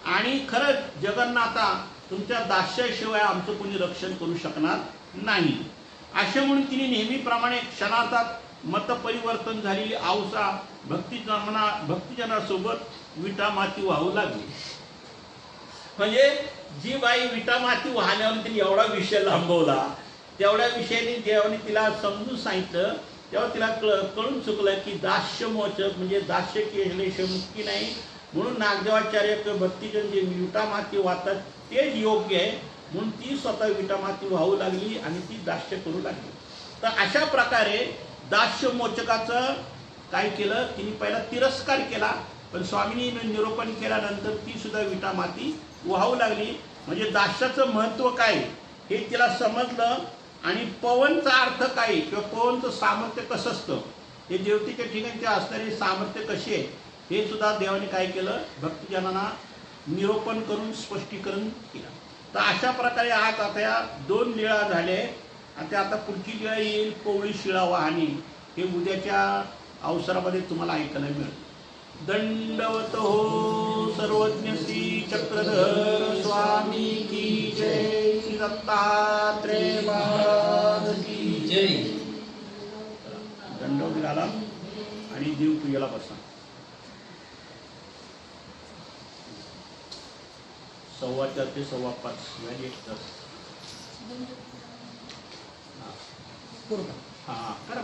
आणि खरंच जगन्नाथा, तुमच्या दास्याशिवाय आमचं कोणी रक्षण करू शकणार नाही. असे म्हणून तिने नेहमीप्रमाणे क्षणार्धात मतपरिवर्तन झालेली औसा भक्तिजनासोबत विटामाती वाहू लागली. म्हणजे जी बाई विटामाती वाहण्यावर तिने एवढा विषय लांबवला, तेवढ्या विषयाने देवाने तिला समजून सांगितलं, तेव्हा तिला कळून चुकलं की दास्यमोचक म्हणजे दास्य केल्याशिवाय मुक्ती नाही. म्हणून नागदेवाचार्य भक्तिजन जे विटामाती वाहतात तेच योग्य आहे, म्हणून ती स्वतः विटामाती वाहू लागली आणि ती दास्य करू लागली. तर अशा प्रकारे दास्यमोचकाचं काय केलं, तिने पहिला तिरस्कार केला, पण स्वामींनी निरोपण केल्यानंतर ती सुद्धा विटामाती वाहू लागली. म्हणजे दास्याचं महत्त्व काय हे तिला समजलं. आणि पवनचा अर्थ काय किंवा पवनचं सामर्थ्य कसं असतं, हे देवतेच्या ठिकाणी असणारे सामर्थ्य कसे आहे हे सुद्धा देवाने काय केलं, भक्तजनांना निरोपण करून स्पष्टीकरण केलं. तर अशा प्रकारे आज आता या 2 लीळा झाले. आता पुढची लीळा येईल पवळी शिळा वाहणी, हे उद्याच्या अवसरामध्ये तुम्हाला ऐकायला मिळेल. दंडवत हो सर्वज्ञ श्री चक्रधर स्वामी की जय. श्री दत्तात्रेय महाराज की जय. दंडवत घाला आणि देवपूजेला बसा. 4:15 ते 5:15 म्हणजे 1 तास. हा करा.